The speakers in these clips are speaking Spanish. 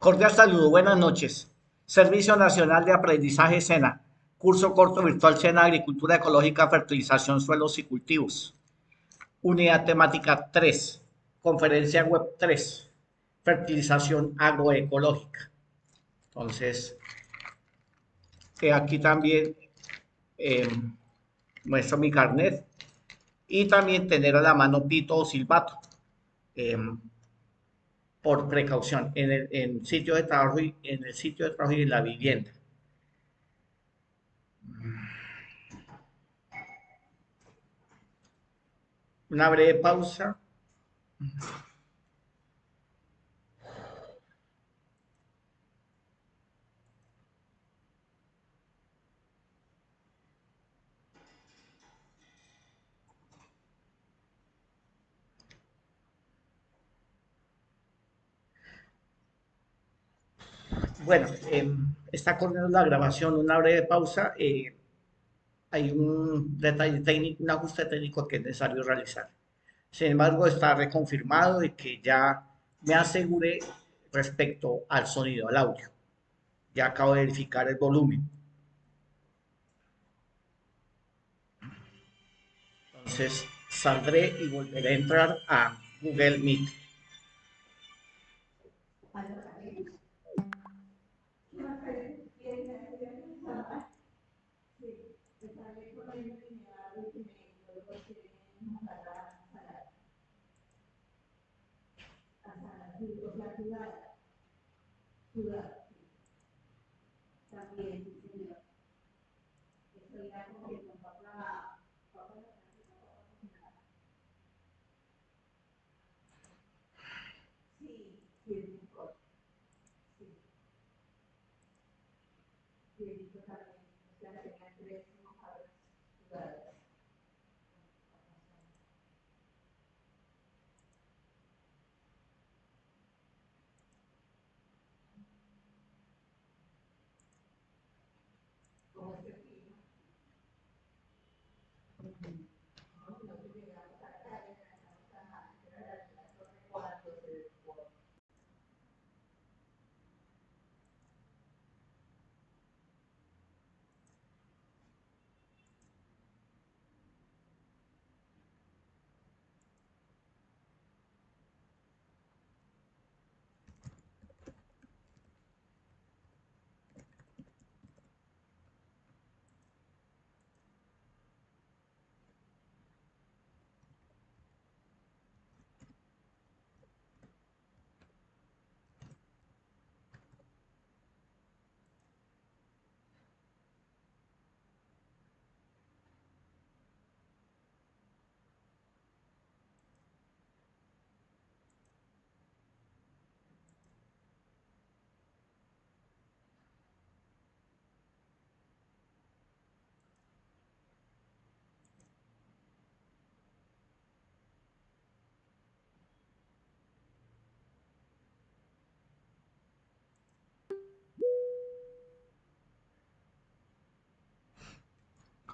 Cordial saludo, buenas noches. Servicio Nacional de Aprendizaje SENA. Curso corto virtual SENA Agricultura Ecológica, Fertilización, Suelos y Cultivos. Unidad temática 3. Conferencia web 3. Fertilización agroecológica. Entonces, aquí también eh, muestro mi carnet y también tener a la mano pito o silbato. Eh, por precaución en sitio de trabajo y en el sitio de trabajo y en la vivienda. Una breve pausa. Bueno, está corriendo la grabación, una breve pausa. Hay un detalle técnico, un ajuste técnico que es necesario realizar. Sin embargo, está reconfirmado de que ya me aseguré respecto al sonido, al audio. Ya acabo de verificar el volumen. Entonces, saldré y volveré a entrar a Google Meet.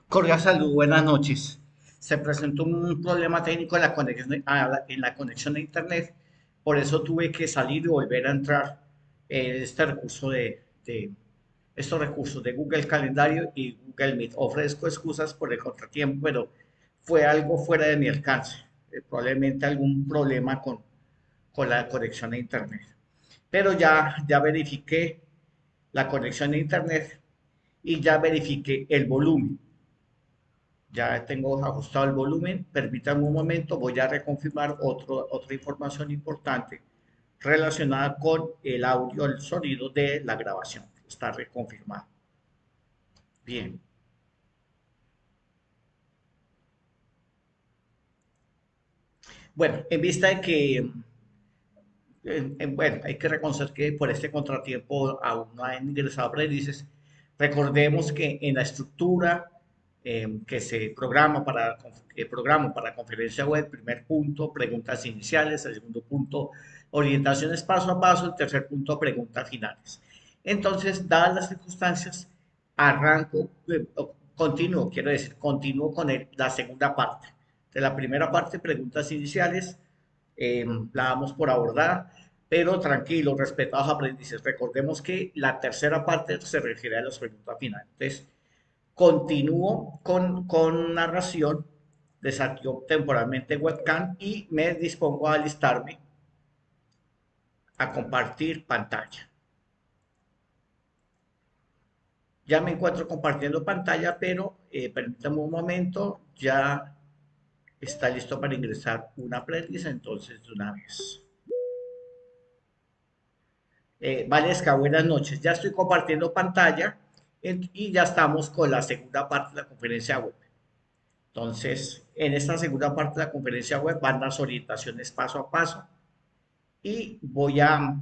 Cordial salud, buenas noches. Se presentó un problema técnico en la conexión a internet, por eso tuve que salir y volver a entrar este recurso estos recursos de Google Calendario y Google Meet. Ofrezco excusas por el contratiempo, pero fue algo fuera de mi alcance, probablemente algún problema con la conexión a internet. Pero ya verifiqué la conexión a internet y ya verifiqué el volumen. Ya tengo ajustado el volumen. Permítanme un momento, voy a reconfirmar otra información importante relacionada con el audio, el sonido de la grabación. Está reconfirmado. Bien. Bueno, en vista de que, bueno, hay que reconocer que por este contratiempo aún no han ingresado aprendices. Recordemos que en la estructura que se programa para conferencia web, primer punto, preguntas iniciales, el segundo punto, orientaciones paso a paso, el tercer punto, preguntas finales. Entonces, dadas las circunstancias, arranco, continúo, quiero decir, continúo con la segunda parte. De la primera parte, preguntas iniciales, la damos por abordada, pero tranquilo, respetados aprendices. Recordemos que la tercera parte se refiere a las preguntas finales. Entonces, continúo con narración, desactivo temporalmente webcam y me dispongo a alistarme a compartir pantalla. Ya me encuentro compartiendo pantalla, pero permítame un momento, ya está listo para ingresar un aprendiz, entonces de una vez. Valesca, buenas noches. Ya estoy compartiendo pantalla y ya estamos con la segunda parte de la conferencia web. Entonces, en esta segunda parte de la conferencia web van las orientaciones paso a paso y voy a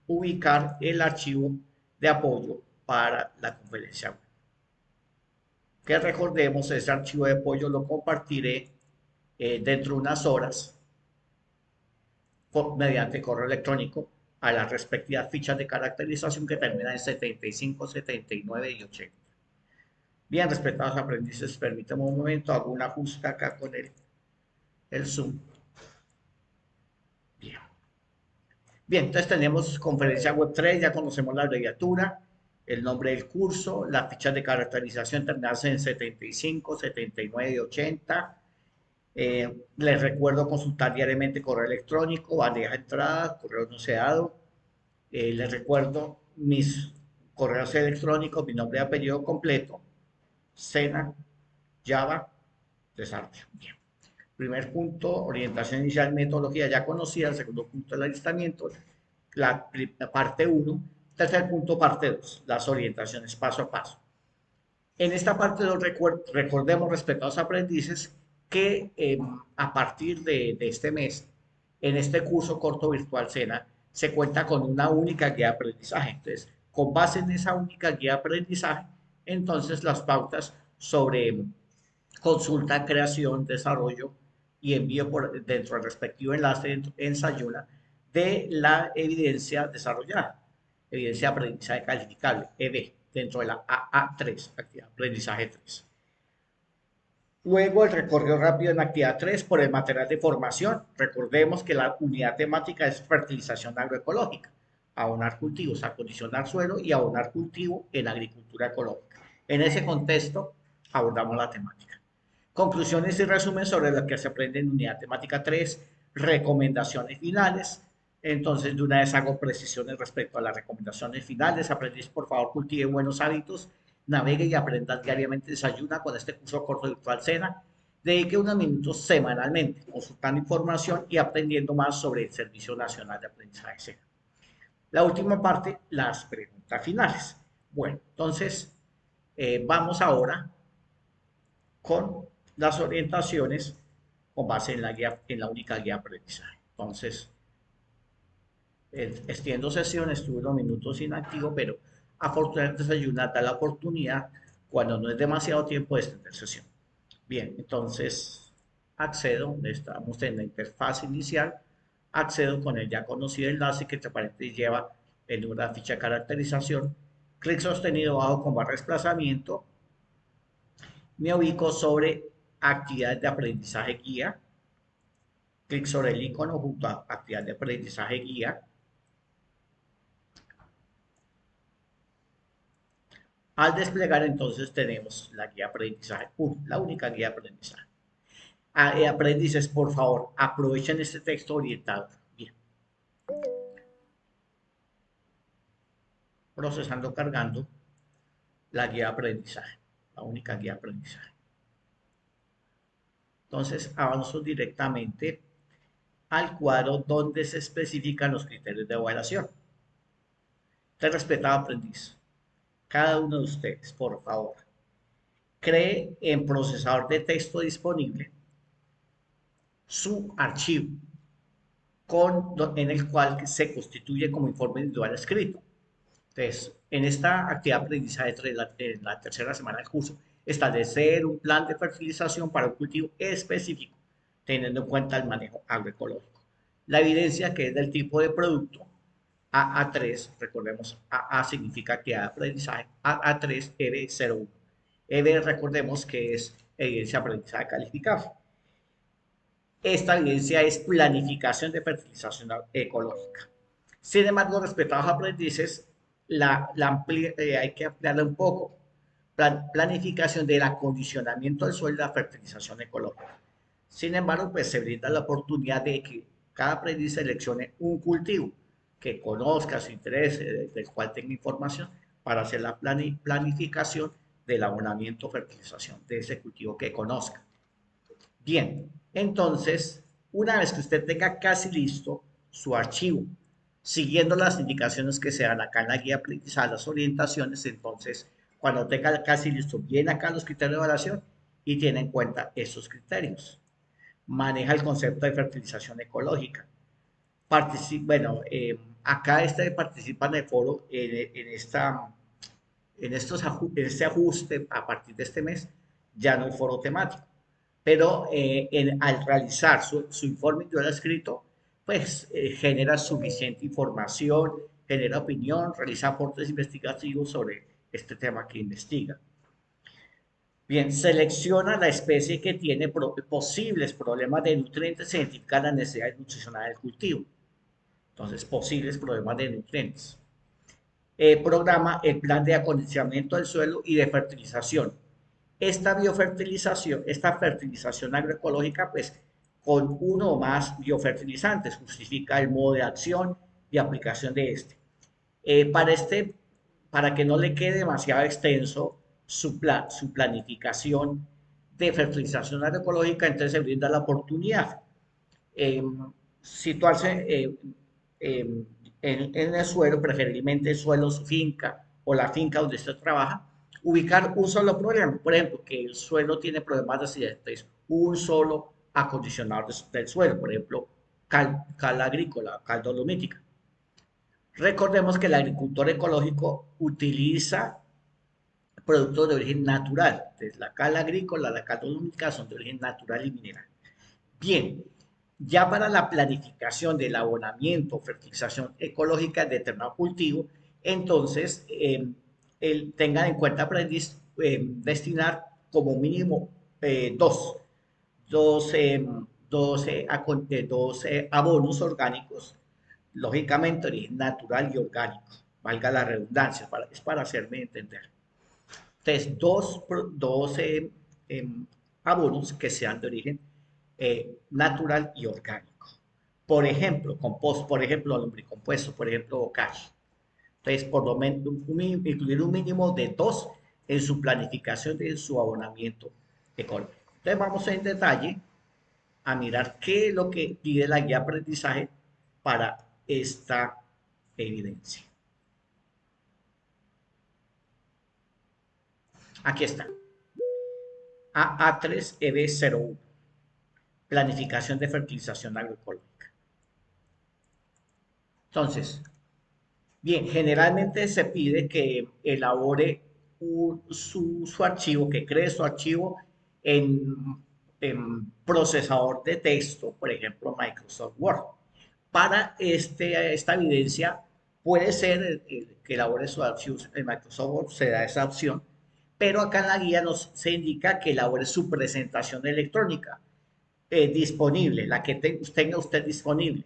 ubicar el archivo de apoyo para la conferencia web. Que recordemos, ese archivo de apoyo lo compartiré dentro de unas horas mediante correo electrónico a las respectivas fichas de caracterización que terminan en 75, 79 y 80. Bien, respetados aprendices, permítanme un momento, hago un ajuste acá con el Zoom. Bien. Bien, entonces tenemos conferencia web 3, ya conocemos la abreviatura, el nombre del curso, las fichas de caracterización terminadas en 75, 79 y 80. Les recuerdo consultar diariamente correo electrónico, bandeja de entrada, correo no deseado. Les recuerdo mis correos electrónicos, mi nombre y apellido completo, Sena, Java, Desarrollo. Bien. Primer punto, orientación inicial, metodología ya conocida. El segundo punto, el alistamiento. La parte 1. Tercer punto, parte 2, las orientaciones paso a paso. En esta parte 2 recordemos, respetados aprendices, que a partir de este mes, en este curso corto virtual SENA, se cuenta con una única guía de aprendizaje. Entonces, con base en esa única guía de aprendizaje, entonces las pautas sobre consulta, creación, desarrollo y envío dentro del respectivo enlace en Sayuna de la evidencia desarrollada, evidencia de aprendizaje calificable, EB, dentro de la AA3, actividad aprendizaje 3. Luego el recorrido rápido en actividad 3 por el material de formación. Recordemos que la unidad temática es fertilización agroecológica, abonar cultivos, acondicionar suelo y abonar cultivo en agricultura ecológica. En ese contexto abordamos la temática. Conclusiones y resumen sobre lo que se aprende en unidad temática 3, recomendaciones finales. Entonces, de una vez hago precisiones respecto a las recomendaciones finales. Aprendiz, por favor, cultive buenos hábitos, navegue y aprenda diariamente, desayuna con este curso corto virtual SENA. Dedique unos minutos semanalmente consultando información y aprendiendo más sobre el Servicio Nacional de Aprendizaje SENA. La última parte, las preguntas finales. Bueno, entonces, vamos ahora con las orientaciones con base en la guía, en la única guía de aprendizaje. Entonces, extiendo sesión, estuve unos minutos inactivo, pero afortunadamente Sayuna da la oportunidad, cuando no es demasiado tiempo, de extender sesión. Bien, entonces accedo, estamos en la interfaz inicial, accedo con el ya conocido enlace que te lleva el número de ficha de caracterización, clic sostenido bajo con barra de desplazamiento Me ubico sobre actividades de aprendizaje guía. Clic sobre el icono junto a actividad de aprendizaje guía. Al desplegar entonces tenemos la guía de aprendizaje 1, la única guía de aprendizaje. Aprendices, por favor, aprovechen este texto orientado. Bien, procesando, cargando la guía de aprendizaje, la única guía de aprendizaje. Entonces avanzo directamente al cuadro donde se especifican los criterios de evaluación. Entonces, respetado aprendiz, cada uno de ustedes, por favor, cree en procesador de texto disponible su archivo en el cual se constituye como informe individual escrito. Entonces, en esta actividad de aprendizaje en la tercera semana del curso, establecer un plan de fertilización para un cultivo específico, teniendo en cuenta el manejo agroecológico. La evidencia que es del tipo de producto, AA3, recordemos, AA significa actividad de aprendizaje, AA3 EB01. EB, recordemos que es evidencia de aprendizaje calificable. Esta evidencia es planificación de fertilización ecológica. Sin embargo, respetados aprendices, hay que ampliarla un poco. Planificación del acondicionamiento del suelo y la fertilización ecológica. Sin embargo, pues se brinda la oportunidad de que cada aprendiz seleccione un cultivo que conozca su interés, del cual tenga información, para hacer la planificación del abonamiento o fertilización de ese cultivo que conozca. Bien, entonces, una vez que usted tenga casi listo su archivo, siguiendo las indicaciones que se dan acá en la guía de aprendizaje, las orientaciones, entonces, cuando tenga casi listo, viene acá los criterios de evaluación y tiene en cuenta esos criterios. Maneja el concepto de fertilización ecológica. Acá participa en el foro en este ajuste a partir de este mes, ya no hay foro temático. Pero al realizar su informe individual escrito, pues genera suficiente información, genera opinión, realiza aportes investigativos sobre este tema que investiga. Bien, selecciona la especie que tiene posibles problemas de nutrientes, se identifica la necesidad nutricional del cultivo. Entonces, posibles problemas de nutrientes. Programa el plan de acondicionamiento del suelo y de fertilización. Esta fertilización agroecológica, pues con uno o más biofertilizantes, justifica el modo de acción y aplicación de este. Para que no le quede demasiado extenso su planificación de fertilización agroecológica, entonces se brinda la oportunidad eh, situarse en el suelo, preferiblemente suelos finca o la finca donde usted trabaja, ubicar un solo problema. Por ejemplo, que el suelo tiene problemas de acidez, entonces un solo acondicionador del suelo, por ejemplo, cal agrícola, cal dolomítica. Recordemos que el agricultor ecológico utiliza productos de origen natural. Entonces, la cal agrícola, la cal dolomítica son de origen natural y mineral. Bien, ya para la planificación del abonamiento, fertilización ecológica de determinado cultivo, entonces tengan en cuenta aprendiz destinar como mínimo dos, dos, eh, dos abonos orgánicos, lógicamente origen natural y orgánico, valga la redundancia, es para hacerme entender. Entonces, dos abonos que sean de origen natural y orgánico. Por ejemplo, compost, por ejemplo, lombricompuesto, por ejemplo, bocashi. Entonces, por lo menos, incluir un mínimo de dos en su planificación de su abonamiento ecológico. Entonces, vamos en detalle a mirar qué es lo que pide la guía de aprendizaje para esta evidencia. Aquí está. AA3EB01. Planificación de fertilización agroecológica. Entonces, bien, generalmente se pide que elabore su archivo, que cree su archivo en procesador de texto, por ejemplo, Microsoft Word. Para esta evidencia puede ser que elabore su archivo en Microsoft Word, se da esa opción, Pero acá en la guía se indica que elabore su presentación electrónica disponible, la que tenga usted disponible.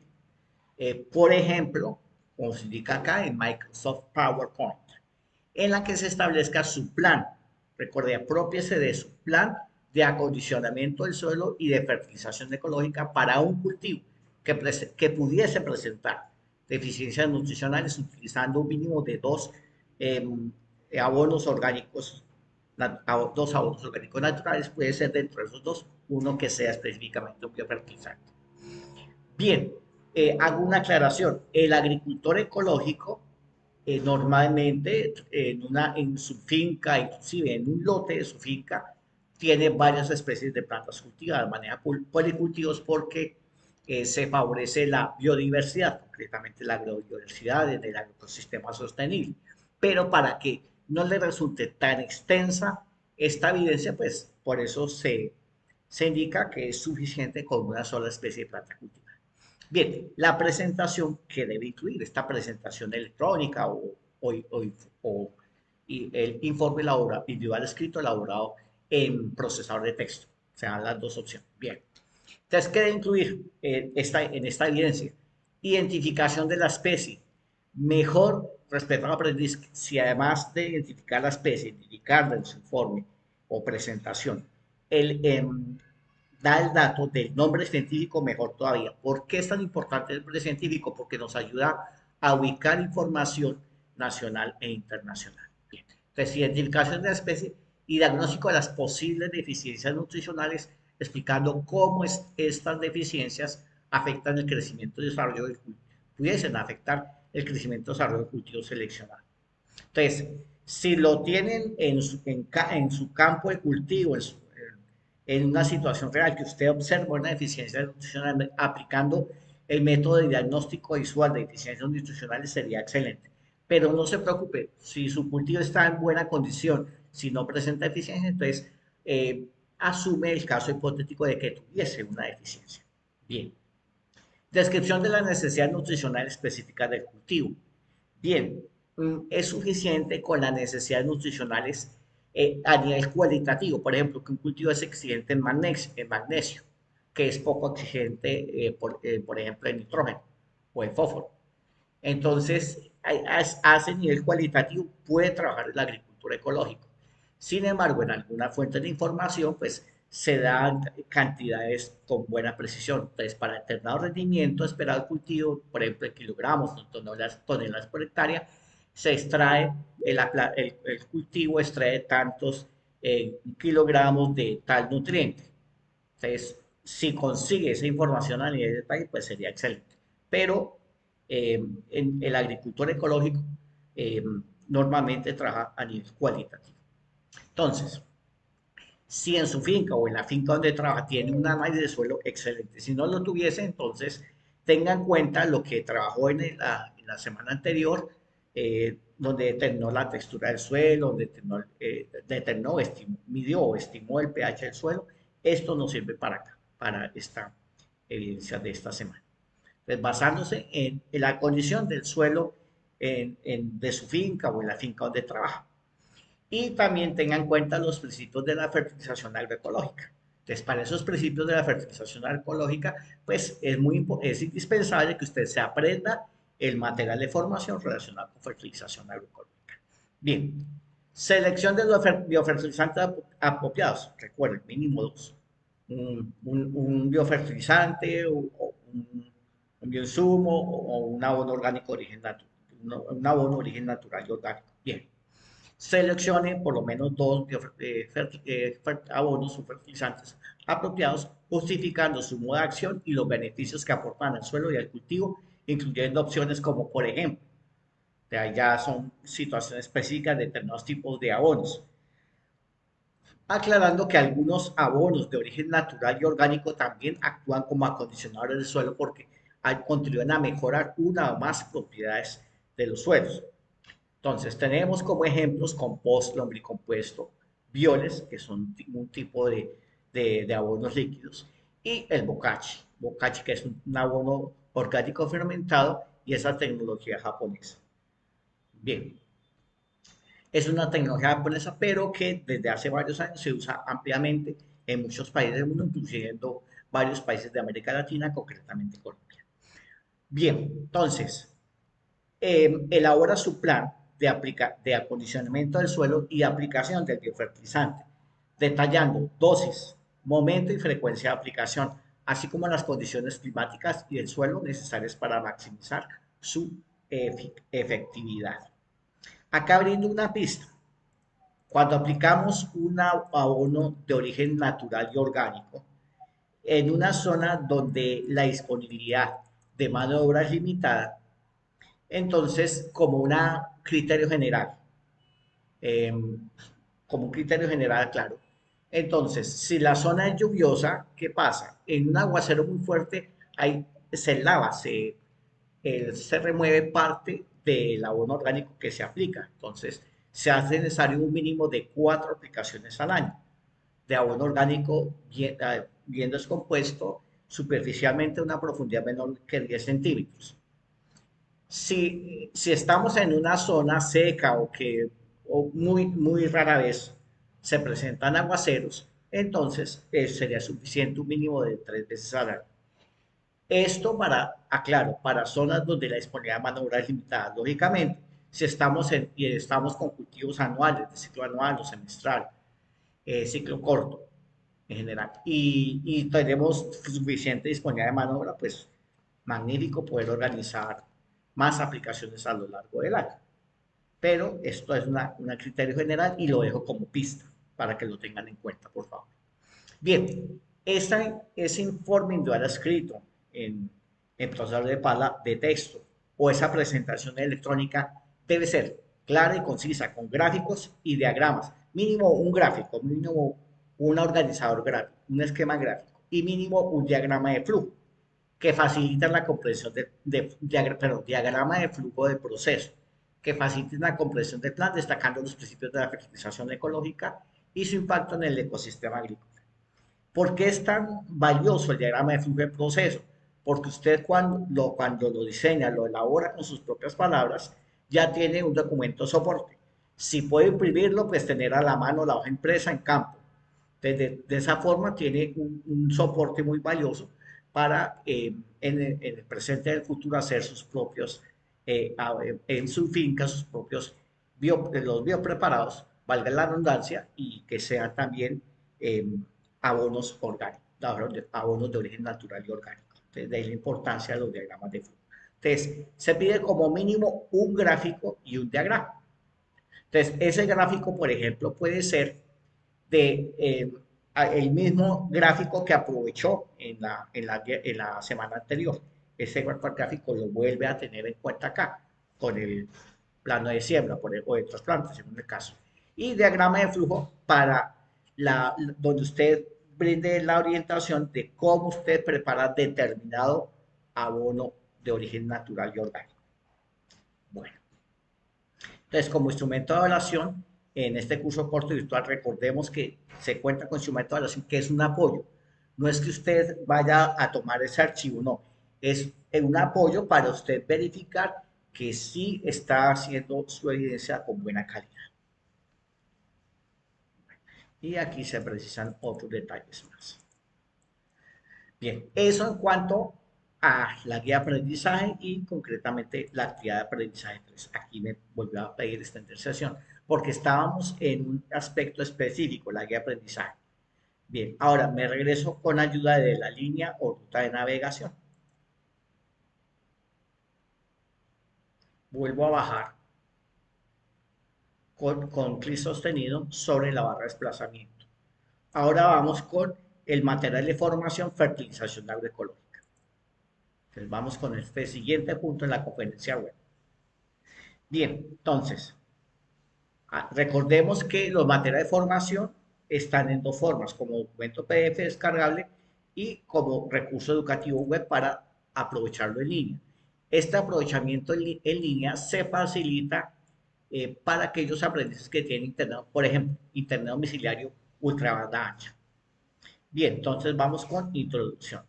Por ejemplo, como se indica acá en Microsoft PowerPoint, en la que se establezca su plan. Recuerde, apropiese de su plan de acondicionamiento del suelo y de fertilización ecológica para un cultivo que pudiese presentar deficiencias nutricionales utilizando un mínimo de eh, abonos orgánicos, dos abonos orgánicos naturales, puede ser dentro de esos dos, uno que sea específicamente un biofertilizante. Bien, hago una aclaración. El agricultor ecológico normalmente en su finca, inclusive en un lote de su finca, tiene varias especies de plantas cultivadas, maneja policultivos porque se favorece la biodiversidad, concretamente la agrobiodiversidad en el ecosistema sostenible. Pero para que no le resulte tan extensa esta evidencia, pues por eso se indica que es suficiente con una sola especie de planta cultivada. Bien, la presentación que debe incluir esta presentación electrónica o el informe individual escrito elaborado en procesador de texto. O sea, las dos opciones. Bien. Entonces, ¿qué debe incluir en esta evidencia? Identificación de la especie. Mejor respeto al aprendiz, si además de identificar la especie, indicarla en su informe o presentación, el, da el dato del nombre científico, mejor todavía. ¿Por qué es tan importante el nombre científico? Porque nos ayuda a ubicar información nacional e internacional. Bien. Entonces, identificación de la especie y diagnóstico de las posibles deficiencias nutricionales, explicando cómo estas deficiencias afectan el crecimiento y desarrollo del cultivo, pudiesen afectar el crecimiento y desarrollo del cultivo seleccionado. Entonces, si lo tienen en su campo de cultivo, en una situación real que usted observa una deficiencia nutricional aplicando el método de diagnóstico visual de deficiencias nutricionales sería excelente. Pero no se preocupe, si su cultivo está en buena condición, si no presenta deficiencia, entonces asume el caso hipotético de que tuviese una deficiencia. Bien. Descripción de las necesidades nutricionales específicas del cultivo. Bien, es suficiente con las necesidades nutricionales a nivel cualitativo. Por ejemplo, que un cultivo es exigente en magnesio, que es poco exigente, por ejemplo, en nitrógeno o en fósforo. Entonces, a ese nivel cualitativo puede trabajar la agricultura ecológica. Sin embargo, en alguna fuente de información, pues se dan cantidades con buena precisión. Entonces, para determinado rendimiento esperado del cultivo, por ejemplo, en kilogramos, toneladas por hectárea, se extrae, el cultivo extrae tantos kilogramos de tal nutriente. Entonces, si consigue esa información a nivel del país, pues sería excelente. Pero en el agricultor ecológico eh, normalmente trabaja a nivel cualitativo. Entonces, si en su finca o en la finca donde trabaja tiene un análisis de suelo excelente, si no lo tuviese, entonces tenga en cuenta lo que trabajó en la semana anterior, donde determinó la textura del suelo, midió o estimó el pH del suelo. Esto nos sirve para acá, para esta evidencia de esta semana. Entonces, basándose en la condición del suelo de su finca o en la finca donde trabaja. Y también tenga en cuenta los principios de la fertilización agroecológica. Entonces, para esos principios de la fertilización agroecológica, pues es indispensable que usted se aprenda el material de formación relacionado con fertilización agroecológica. Bien, selección de los biofertilizantes apropiados. Recuerden, mínimo dos. Un biofertilizante o un bioinsumo o un abono orgánico de origen natural. Un abono de origen natural y orgánico. Bien. Seleccione por lo menos dos abonos o fertilizantes apropiados, justificando su modo de acción y los beneficios que aportan al suelo y al cultivo, incluyendo opciones como, por ejemplo, ya son situaciones específicas de determinados tipos de abonos, aclarando que algunos abonos de origen natural y orgánico también actúan como acondicionadores del suelo porque contribuyen a mejorar una o más propiedades de los suelos. Entonces, tenemos como ejemplos compost, lombricompuesto, bioles, que son un tipo de abonos líquidos, y el bokashi, bokashi que es un abono orgánico fermentado y esa tecnología japonesa. Bien, Es una tecnología japonesa, pero que desde hace varios años se usa ampliamente en muchos países del mundo, incluyendo varios países de América Latina, concretamente Colombia. Bien, entonces, elabora su plan de acondicionamiento del suelo y aplicación del biofertilizante, detallando dosis, momento y frecuencia de aplicación, así como las condiciones climáticas y el suelo necesarias para maximizar su efectividad. Acá abriendo una pista, cuando aplicamos un abono de origen natural y orgánico en una zona donde la disponibilidad de mano de obra es limitada, entonces como un criterio general, eh, claro. Entonces, si la zona es lluviosa, ¿qué pasa? En un aguacero muy fuerte ahí se lava, se remueve parte del abono orgánico que se aplica. Entonces, se hace necesario un mínimo de 4 aplicaciones al año de abono orgánico bien descompuesto superficialmente a una profundidad menor que 10 centímetros. Si estamos en una zona seca o muy rara vez se presentan aguaceros, entonces sería suficiente un mínimo de 3 veces al año. Esto aclaro, para zonas donde la disponibilidad de mano de obra es limitada. Lógicamente, si estamos con cultivos anuales, de ciclo anual o semestral, ciclo corto en general, y tenemos suficiente disponibilidad de mano de obra, pues magnífico poder organizar más aplicaciones a lo largo del año. Pero esto es un criterio general y lo dejo como pista para que lo tengan en cuenta, por favor. Bien, ese informe individual escrito en procesador de texto o esa presentación electrónica debe ser clara y concisa, con gráficos y diagramas. Mínimo un gráfico, mínimo un organizador gráfico, un esquema gráfico y mínimo un diagrama de flujo que facilitan la comprensión diagrama de flujo de proceso, que faciliten la comprensión del plan, destacando los principios de la fertilización ecológica y su impacto en el ecosistema agrícola. ¿Por qué es tan valioso el diagrama de flujo de proceso? Porque usted cuando lo diseña, lo elabora con sus propias palabras, ya tiene un documento de soporte. Si puede imprimirlo, pues tener a la mano la hoja impresa en campo. De esa forma tiene un soporte muy valioso para en el presente y en el futuro hacer sus propios, en su finca, sus propios los biopreparados, valga la redundancia, y que sean también eh, abonos orgánicos, abonos de origen natural y orgánico. Entonces, de ahí la importancia de los diagramas de flujo. Entonces, se pide como mínimo un gráfico y un diagrama. Entonces, ese gráfico, por ejemplo, puede ser de el mismo gráfico que aprovechó en la semana anterior. Ese gráfico lo vuelve a tener en cuenta acá, con el plano de siembra o de trasplantes, según el caso. Y diagrama de flujo para donde usted brinde la orientación de cómo usted prepara determinado abono de origen natural y orgánico. Bueno, entonces, como instrumento de evaluación, en este curso corto virtual, recordemos que se cuenta con instrumento de evaluación que es un apoyo. No es que usted vaya a tomar ese archivo, no. Es un apoyo para usted verificar que sí está haciendo su evidencia con buena calidad. Y aquí se precisan otros detalles más. Bien, eso en cuanto a la guía de aprendizaje y concretamente la actividad de aprendizaje 3. Aquí me volvió a pedir esta intercesión porque estábamos en un aspecto específico, la guía de aprendizaje. Bien, ahora me regreso con ayuda de la línea o ruta de navegación. Vuelvo a bajar con clic sostenido sobre la barra de desplazamiento. Ahora vamos con el material de formación, fertilización agroecológica. Entonces vamos con este siguiente punto en la conferencia web. Bien, entonces, recordemos que los materiales de formación están en dos formas, como documento PDF descargable y como recurso educativo web para aprovecharlo en línea. Este aprovechamiento en línea se facilita para aquellos aprendices que tienen internet, por ejemplo, internet domiciliario ultra banda ancha. Bien, entonces vamos con introducción.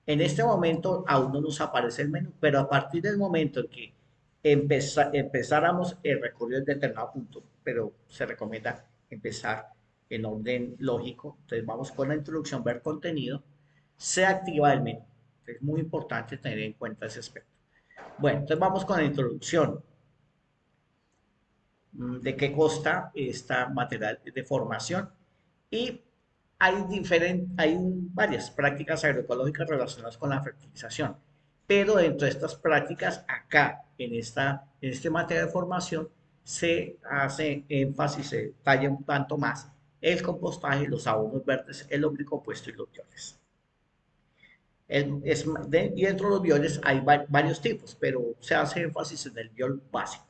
En este momento aún no nos aparece el menú, pero a partir del momento en que empezáramos el recorrido en determinado punto, pero se recomienda empezar en orden lógico. Entonces vamos con la introducción, ver contenido, se activa el menú. Es muy importante tener en cuenta ese aspecto. Bueno, entonces vamos con la introducción. ¿De qué consta esta material de formación? Y hay varias prácticas agroecológicas relacionadas con la fertilización, pero dentro de estas prácticas, acá en este material de formación, se hace énfasis, se talla un tanto más el compostaje, los abonos verdes, el lombricompuesto y los bioles. Y dentro de los bioles hay varios tipos, pero se hace énfasis en el biol básico.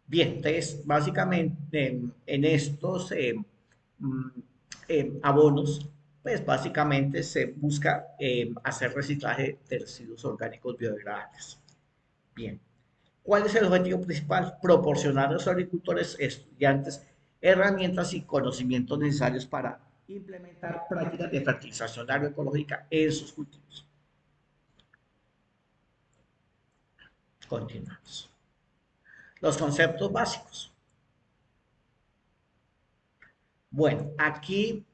Bien, entonces básicamente en estos mm, abonos, pues básicamente se busca hacer reciclaje de residuos orgánicos biodegradables. Bien, ¿cuál es el objetivo principal? Proporcionar a los agricultores, estudiantes, herramientas y conocimientos necesarios para implementar prácticas de fertilización agroecológica en sus cultivos. Continuamos. Los conceptos básicos. Bueno, aquí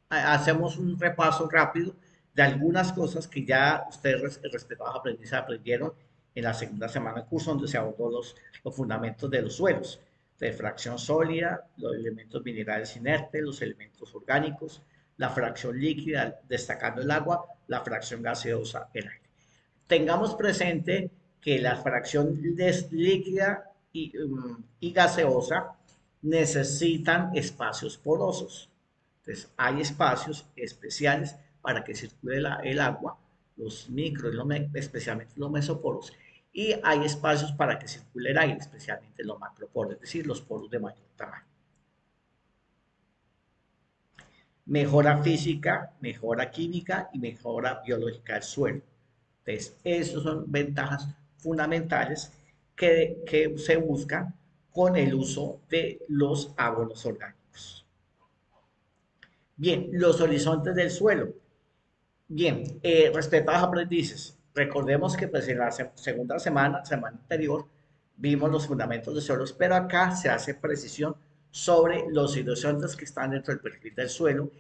hacemos un repaso rápido de algunas cosas que ya ustedes respetados aprendizajes aprendieron en la segunda semana del curso, donde se abordó los fundamentos de los suelos, de fracción sólida, los elementos minerales inertes, los elementos orgánicos, la fracción líquida, destacando el agua, la fracción gaseosa, el aire. Tengamos presente que la fracción líquida y gaseosa necesitan espacios porosos. Entonces, hay espacios especiales para que circule el agua, los micro, especialmente los mesoporos, y hay espacios para que circule el aire, especialmente los macroporos, es decir, los poros de mayor tamaño. Mejora física, mejora química y mejora biológica del suelo. Entonces, esas son ventajas fundamentales que se buscan con el uso de los abonos orgánicos. Bien, los horizontes del suelo. Bien, respetados aprendices, recordemos que pues, en la segunda semana anterior, vimos los fundamentos de suelos, pero acá se hace precisión sobre los horizontes que están dentro del perfil del suelo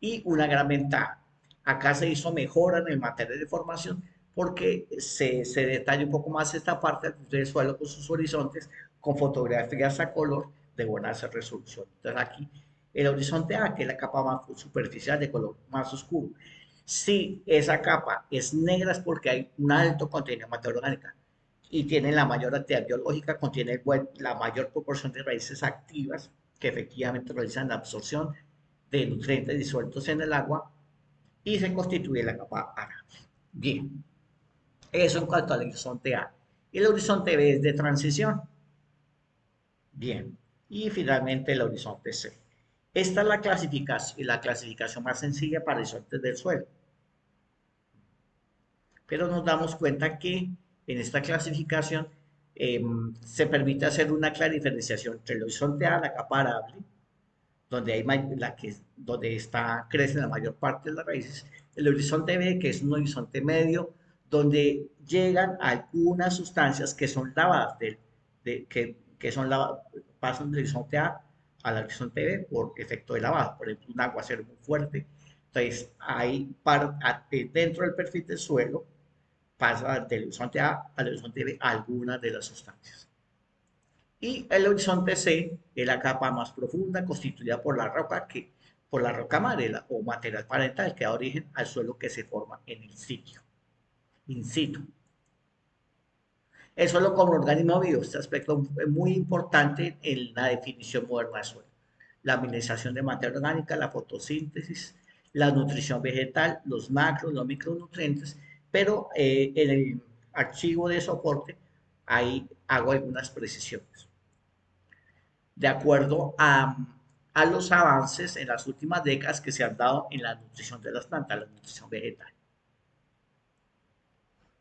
y una gran ventaja. Acá se hizo mejora en el material de formación porque se detalla un poco más esta parte del suelo con sus horizontes con fotografías a color de buena resolución. Entonces aquí el horizonte A, que es la capa más superficial de color más oscuro. Si esa capa es negra es porque hay un alto contenido de materia orgánica y tiene la mayor actividad biológica, contiene la mayor proporción de raíces activas que efectivamente realizan la absorción de nutrientes disueltos en el agua y se constituye la capa A. Bien, eso en cuanto al horizonte A. El horizonte B es de transición. Bien, y finalmente el horizonte C. Esta es la clasificación más sencilla para horizontes del suelo. Pero nos damos cuenta que en esta clasificación se permite hacer una clara diferenciación entre el horizonte A, la capa arable, donde, donde crecen la mayor parte de las raíces, el horizonte B, que es un horizonte medio, donde llegan algunas sustancias que son lavadas, que son pasan del horizonte A al horizonte B por efecto de lavado, por ejemplo, un aguacero muy fuerte. Entonces, dentro del perfil del suelo, pasa del horizonte A al horizonte B algunas de las sustancias. Y el horizonte C es la capa más profunda constituida por la roca madre o material parental que da origen al suelo que se forma en el sitio, in situ. El suelo como organismo vivo, este aspecto es muy importante en la definición moderna del suelo. La mineralización de materia orgánica, la fotosíntesis, la nutrición vegetal, los macros, los micronutrientes, pero en el archivo de soporte ahí hago algunas precisiones. De acuerdo a los avances en las últimas décadas que se han dado en la nutrición de las plantas, la nutrición vegetal.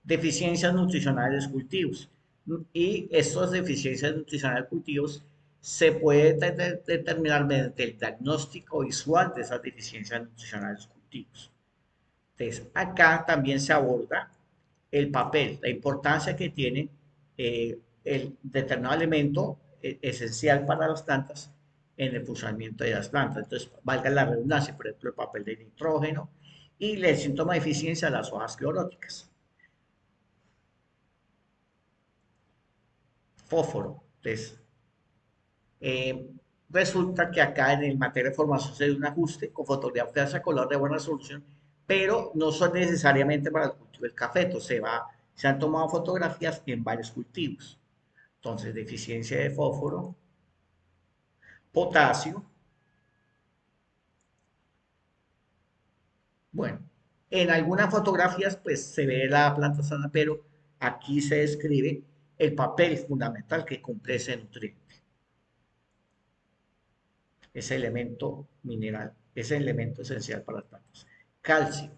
Deficiencias nutricionales de cultivos. Y estas deficiencias nutricionales de cultivos se puede determinar mediante el diagnóstico visual de esas deficiencias nutricionales de cultivos. Entonces, acá también se aborda el papel, la importancia que tiene el determinado elemento esencial para las plantas en el funcionamiento de las plantas. Entonces, valga la redundancia, por ejemplo, el papel de nitrógeno y el síntoma de eficiencia, las hojas cloróticas. Fósforo. Entonces, eh, resulta que acá en el materia de formación se dio un ajuste con fotografías a color de buena resolución, pero no son necesariamente para el cultivo del café. Entonces, se han tomado fotografías en varios cultivos. Entonces, deficiencia de fósforo, potasio. Bueno, en algunas fotografías pues se ve la planta sana, pero aquí se describe el papel fundamental que cumple ese nutriente, ese elemento mineral, ese elemento esencial para las plantas. Calcio,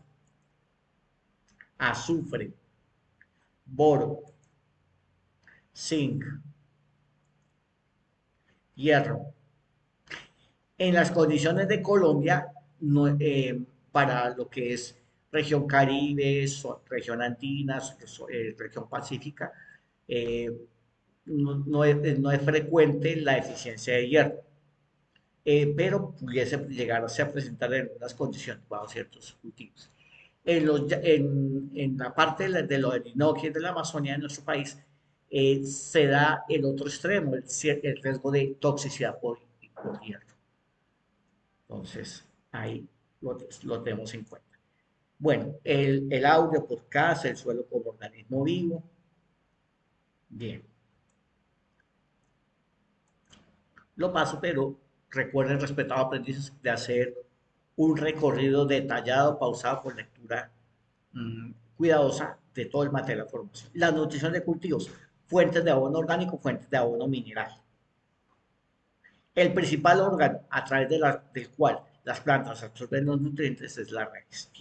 azufre, boro, zinc, hierro. En las condiciones de Colombia, no, para lo que es región Caribe, región andina, región pacífica, eh, no es frecuente la deficiencia de hierro, pero pudiese llegarse a presentar en algunas condiciones bajo ciertos cultivos. En la parte de los Orinoquia de la Amazonia de nuestro país, se da el otro extremo, el riesgo de toxicidad por hierro. Entonces, ahí lo tenemos en cuenta. Bueno, el audio podcast, el suelo como organismo vivo. Bien, lo paso, pero recuerden, respetados aprendices, de hacer un recorrido detallado, pausado, con lectura cuidadosa de todo el material de formación. La nutrición de cultivos, fuentes de abono orgánico, fuentes de abono mineral. El principal órgano a través del cual las plantas absorben los nutrientes es la raíz.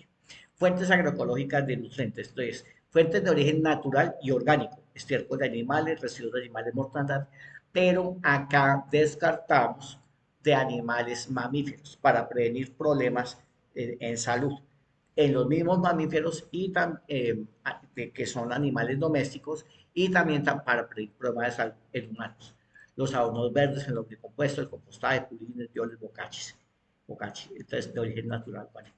Fuentes agroecológicas de nutrientes, entonces, fuentes de origen natural y orgánico, estiércol de animales, residuos de animales, mortandad, pero acá descartamos de animales mamíferos para prevenir problemas en salud. En los mismos mamíferos y que son animales domésticos y también para prevenir problemas de salud en humanos. Los abonos verdes en los compuestos, el compostaje, purines, dioles, bocachi, entonces de origen natural, ¿vale?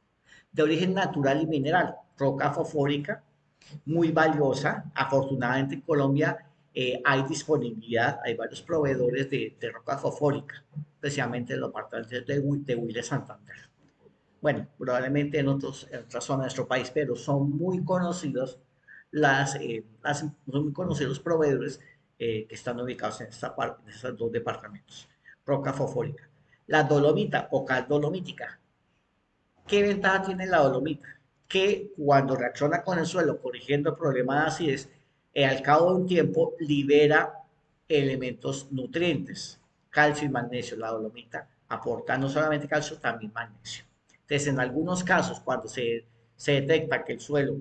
De origen natural y mineral, roca fosfórica, muy valiosa. Afortunadamente en Colombia hay disponibilidad, hay varios proveedores de roca fosfórica, especialmente en los departamentos de Huila, Santander. Bueno, probablemente en otras zonas de nuestro país, pero son muy conocidos son muy conocidos proveedores que están ubicados en esta parte, en estos dos departamentos. Roca fosfórica. La dolomita o cal dolomítica. ¿Qué ventaja tiene la dolomita? Que cuando reacciona con el suelo, corrigiendo el problema de acidez, al cabo de un tiempo libera elementos nutrientes, calcio y magnesio. La dolomita aporta no solamente calcio, también magnesio. Entonces, en algunos casos, cuando se detecta que el suelo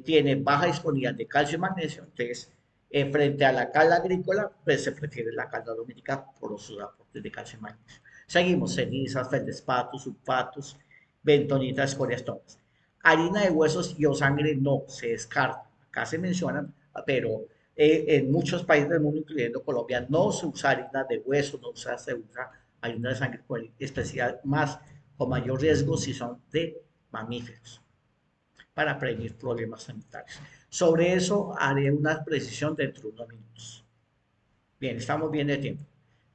tiene baja disponibilidad de calcio y magnesio, entonces, frente a la cal agrícola, pues se prefiere la cal dolomítica por sus aportes de calcio y magnesio. Seguimos, cenizas, feldespatos, sulfatos, bentonitas, escorias, tomas. Harina de huesos y o sangre no, se descarta. Acá se mencionan, pero en muchos países del mundo, incluyendo Colombia, no se usa harina de hueso, se usa harina de sangre, especial más con mayor riesgo si son de mamíferos, para prevenir problemas sanitarios. Sobre eso haré una precisión dentro de unos minutos. Bien, estamos bien de tiempo.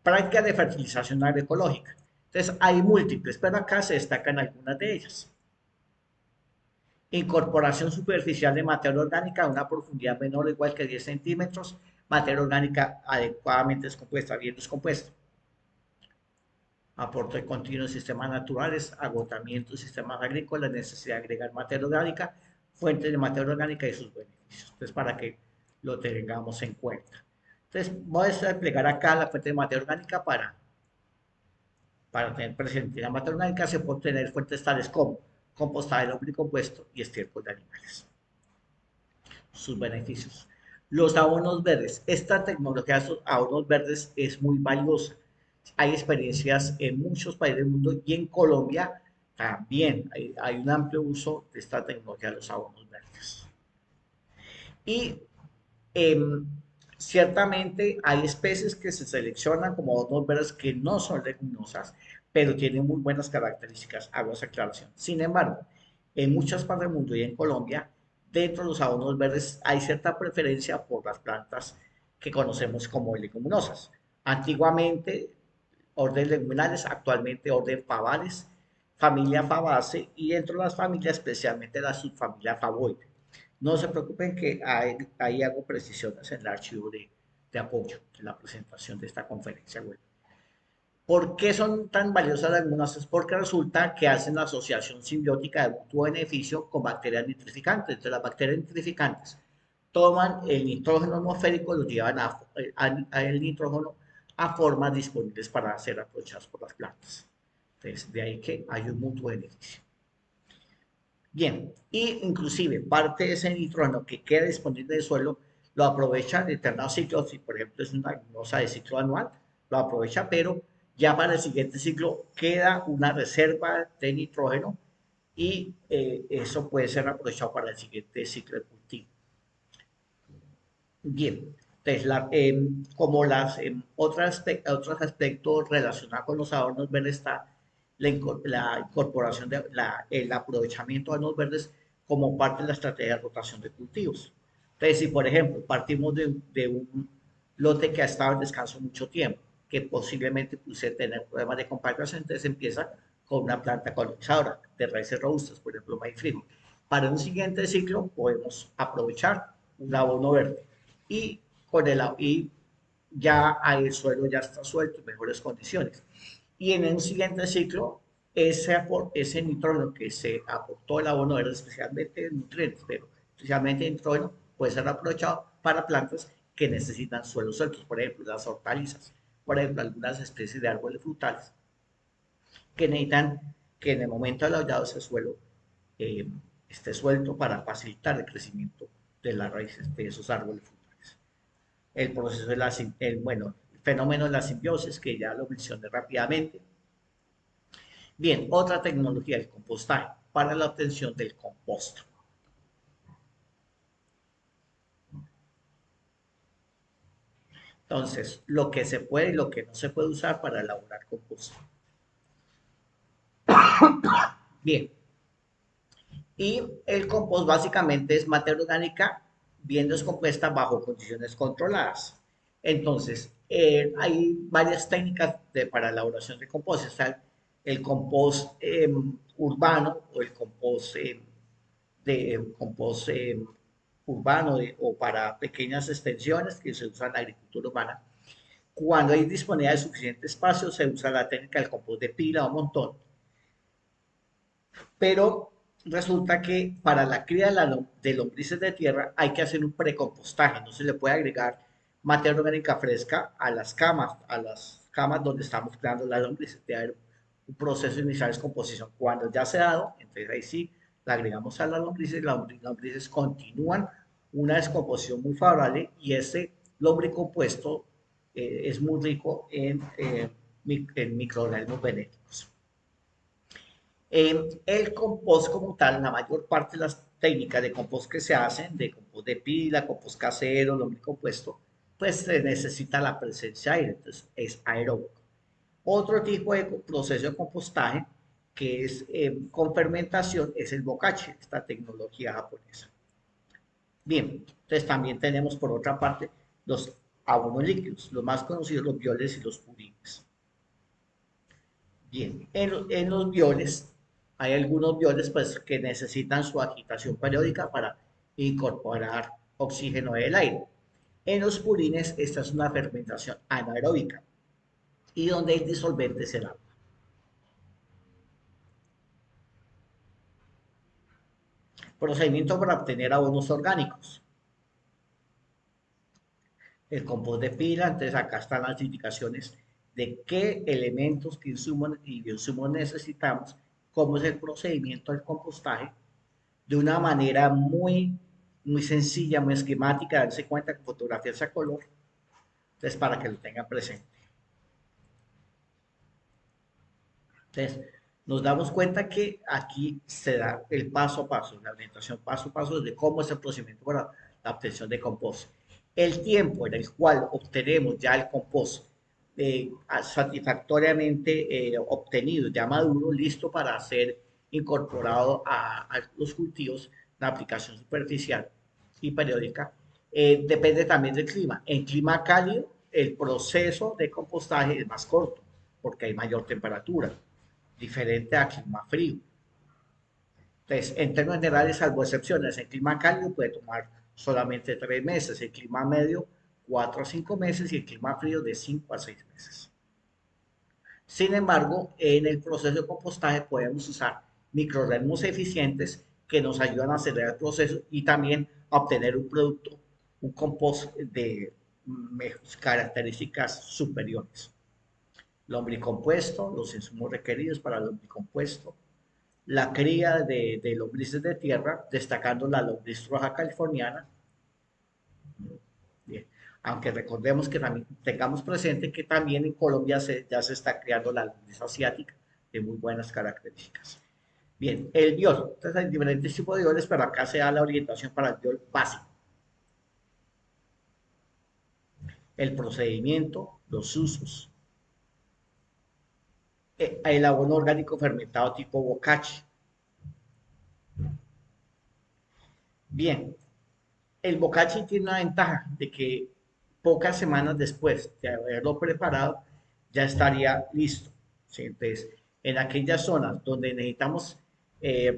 Prácticas de fertilización agroecológica. Entonces, hay múltiples, pero acá se destacan algunas de ellas. Incorporación superficial de materia orgánica a una profundidad menor o igual que 10 centímetros. Materia orgánica adecuadamente descompuesta, bien descompuesta. Aporte continuo de sistemas naturales, agotamiento de sistemas agrícolas, necesidad de agregar materia orgánica, fuentes de materia orgánica y sus beneficios. Entonces, para que lo tengamos en cuenta. Entonces, voy a desplegar acá la fuente de materia orgánica para tener presente. La materia orgánica se puede obtener fuentes tales como compostaje lombricompuesto y estiércol de animales. Sus beneficios. Los abonos verdes. Esta tecnología de los abonos verdes es muy valiosa. Hay experiencias en muchos países del mundo y en Colombia también hay un amplio uso de esta tecnología de los abonos verdes. Y eh, Ciertamente hay especies que se seleccionan como abonos verdes que no son leguminosas, pero tienen muy buenas características, hago esa aclaración. Sin embargo, en muchas partes del mundo y en Colombia, dentro de los abonos verdes hay cierta preferencia por las plantas que conocemos como leguminosas. Antiguamente, orden leguminales, actualmente orden favales, familia Fabaceae y dentro de las familias, especialmente la subfamilia Favoide. No se preocupen que ahí hago precisiones en el archivo de apoyo de la presentación de esta conferencia web. ¿Por qué son tan valiosas algunas? Es porque resulta que hacen la asociación simbiótica de mutuo beneficio con bacterias nitrificantes. Entonces, las bacterias nitrificantes toman el nitrógeno atmosférico y lo llevan a el nitrógeno a formas disponibles para ser aprovechadas por las plantas. Entonces, de ahí que hay un mutuo beneficio. Bien, y inclusive parte de ese nitrógeno que queda disponible del suelo lo aprovecha en determinados ciclos, si por ejemplo es una glucosa de ciclo anual, lo aprovecha, pero ya para el siguiente ciclo queda una reserva de nitrógeno y eso puede ser aprovechado para el siguiente ciclo de cultivo. Bien, entonces, como otros aspectos relacionados con los adornos verdes está la incorporación el aprovechamiento de adornos verdes como parte de la estrategia de rotación de cultivos. Entonces, si por ejemplo partimos de un lote que ha estado en descanso mucho tiempo, que posiblemente pudiese tener problemas de compactación, entonces empieza con una planta colonizadora de raíces robustas, por ejemplo, maíz frijol. Para un siguiente ciclo podemos aprovechar un abono verde y y ya el suelo ya está suelto en mejores condiciones. Y en un siguiente ciclo, ese nitrógeno que se aportó el abono verde, especialmente nutrientes, pero especialmente nitrógeno, puede ser aprovechado para plantas que necesitan suelos sueltos, por ejemplo, las hortalizas, por ejemplo, algunas especies de árboles frutales que necesitan que en el momento del aullado ese suelo eh, esté suelto para facilitar el crecimiento de las raíces de esos árboles frutales. El proceso de el fenómeno de la simbiosis, que ya lo mencioné rápidamente. Bien, otra tecnología, el compostaje, para la obtención del composto. Entonces, lo que se puede y lo que no se puede usar para elaborar composto. Bien, y el compost básicamente es materia orgánica bien descompuesta bajo condiciones controladas. Entonces, hay varias técnicas para la elaboración de compost. Está el compost urbano o el compost, compost urbano o para pequeñas extensiones que se usa en la agricultura urbana. Cuando hay disponibilidad de suficiente espacio, se usa la técnica del compost de pila o montón, pero resulta que para la cría de lombrices de tierra hay que hacer un precompostaje, no se le puede agregar materia orgánica fresca a las camas donde estamos creando las lombrices, de haber un proceso inicial de descomposición. Cuando ya se ha dado, entonces ahí sí la agregamos a las lombrices, las lombrices continúan una descomposición muy favorable y ese lombricompuesto es muy rico en microorganismos benéficos. El compost como tal, la mayor parte de las técnicas de compost que se hacen, de compost de pila, compost casero, lombricompuesto, pues se necesita la presencia de aire, entonces es aeróbico. Otro tipo de proceso de compostaje que es con fermentación es el bokashi, esta tecnología japonesa. Bien, entonces también tenemos por otra parte los abonos líquidos, los más conocidos, los bioles y los purines. Bien, en los bioles hay algunos bioles pues, que necesitan su agitación periódica para incorporar oxígeno del aire. En los purines esta es una fermentación anaeróbica y donde el disolvente es el agua. Procedimiento para obtener abonos orgánicos. El compost de pila, entonces acá están las indicaciones de qué elementos, qué insumos y bioinsumos necesitamos, cómo es el procedimiento del compostaje, de una manera muy sencilla, muy esquemática, darse cuenta que fotografías a color, entonces para que lo tengan presente. Entonces, nos damos cuenta que aquí se da el paso a paso, la orientación paso a paso de cómo es el procedimiento para la obtención de compost. El tiempo en el cual obtenemos ya el compost satisfactoriamente obtenido, ya maduro, listo para ser incorporado a los cultivos de aplicación superficial y periódica, depende también del clima. En clima cálido, el proceso de compostaje es más corto porque hay mayor temperatura, diferente a clima frío. Entonces, en términos generales, salvo excepciones, en clima cálido puede tomar solamente 3 meses, en clima medio 4 a 5 meses y en clima frío de 5 a 6 meses. Sin embargo, en el proceso de compostaje podemos usar microorganismos eficientes que nos ayudan a acelerar el proceso y también a obtener un producto, un compost de características superiores. Lombricompuesto, los insumos requeridos para el lombricompuesto, la cría de lombrices de tierra, destacando la lombriz roja californiana. Bien. Aunque recordemos que también tengamos presente que también en Colombia ya se está criando la lombriz asiática de muy buenas características. Bien, el biol. Entonces hay diferentes tipos de bioles, pero acá se da la orientación para el biol básico. El procedimiento, los usos. El abono orgánico fermentado tipo bocachi. Bien, el bocachi tiene una ventaja de que pocas semanas después de haberlo preparado ya estaría listo. ¿Sí? Entonces, en aquellas zonas donde necesitamos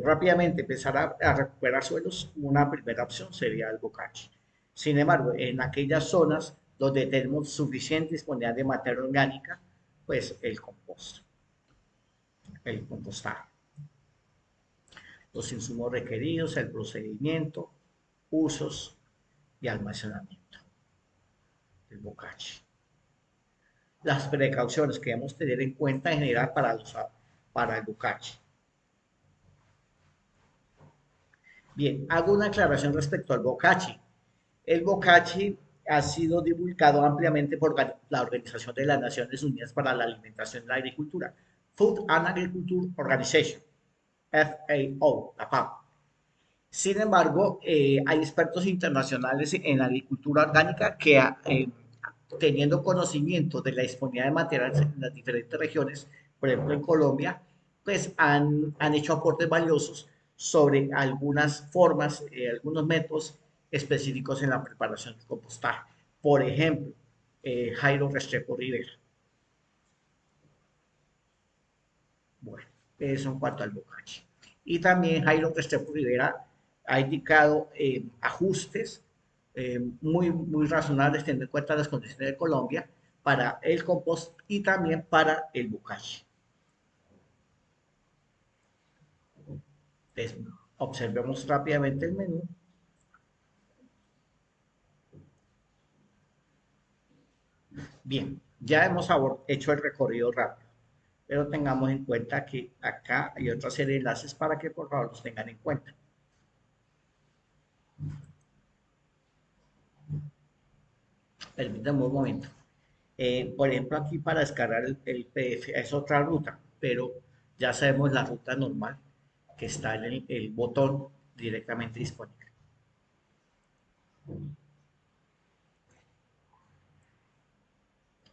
rápidamente empezar a recuperar suelos, una primera opción sería el bocachi. Sin embargo, en aquellas zonas donde tenemos suficiente disponibilidad de materia orgánica, pues el compost, el compostaje. Los insumos requeridos, el procedimiento, usos y almacenamiento del bocachi. Las precauciones que debemos tener en cuenta en general para el bocachi. Bien, hago una aclaración respecto al bocachi. El bocachi ha sido divulgado ampliamente por la Organización de las Naciones Unidas para la Alimentación y la Agricultura, Food and Agriculture Organization, FAO, la FAO. Sin embargo, hay expertos internacionales en agricultura orgánica que, teniendo conocimiento de la disponibilidad de materiales en las diferentes regiones, por ejemplo en Colombia, pues han hecho aportes valiosos sobre algunas formas, algunos métodos específicos en la preparación del compostaje. Por ejemplo, Jairo Restrepo Rivera. Bueno, eso en cuanto al bocachi. Y también Jairo Restrepo Rivera ha indicado ajustes muy razonables teniendo en cuenta las condiciones de Colombia para el compost y también para el bocachi. Entonces, observemos rápidamente el menú. Bien, ya hemos hecho el recorrido rápido, pero tengamos en cuenta que acá hay otra serie de enlaces para que por favor los tengan en cuenta. Permítanme un momento. Por ejemplo, aquí para descargar el PDF es otra ruta, pero ya sabemos la ruta normal que está en el botón directamente disponible.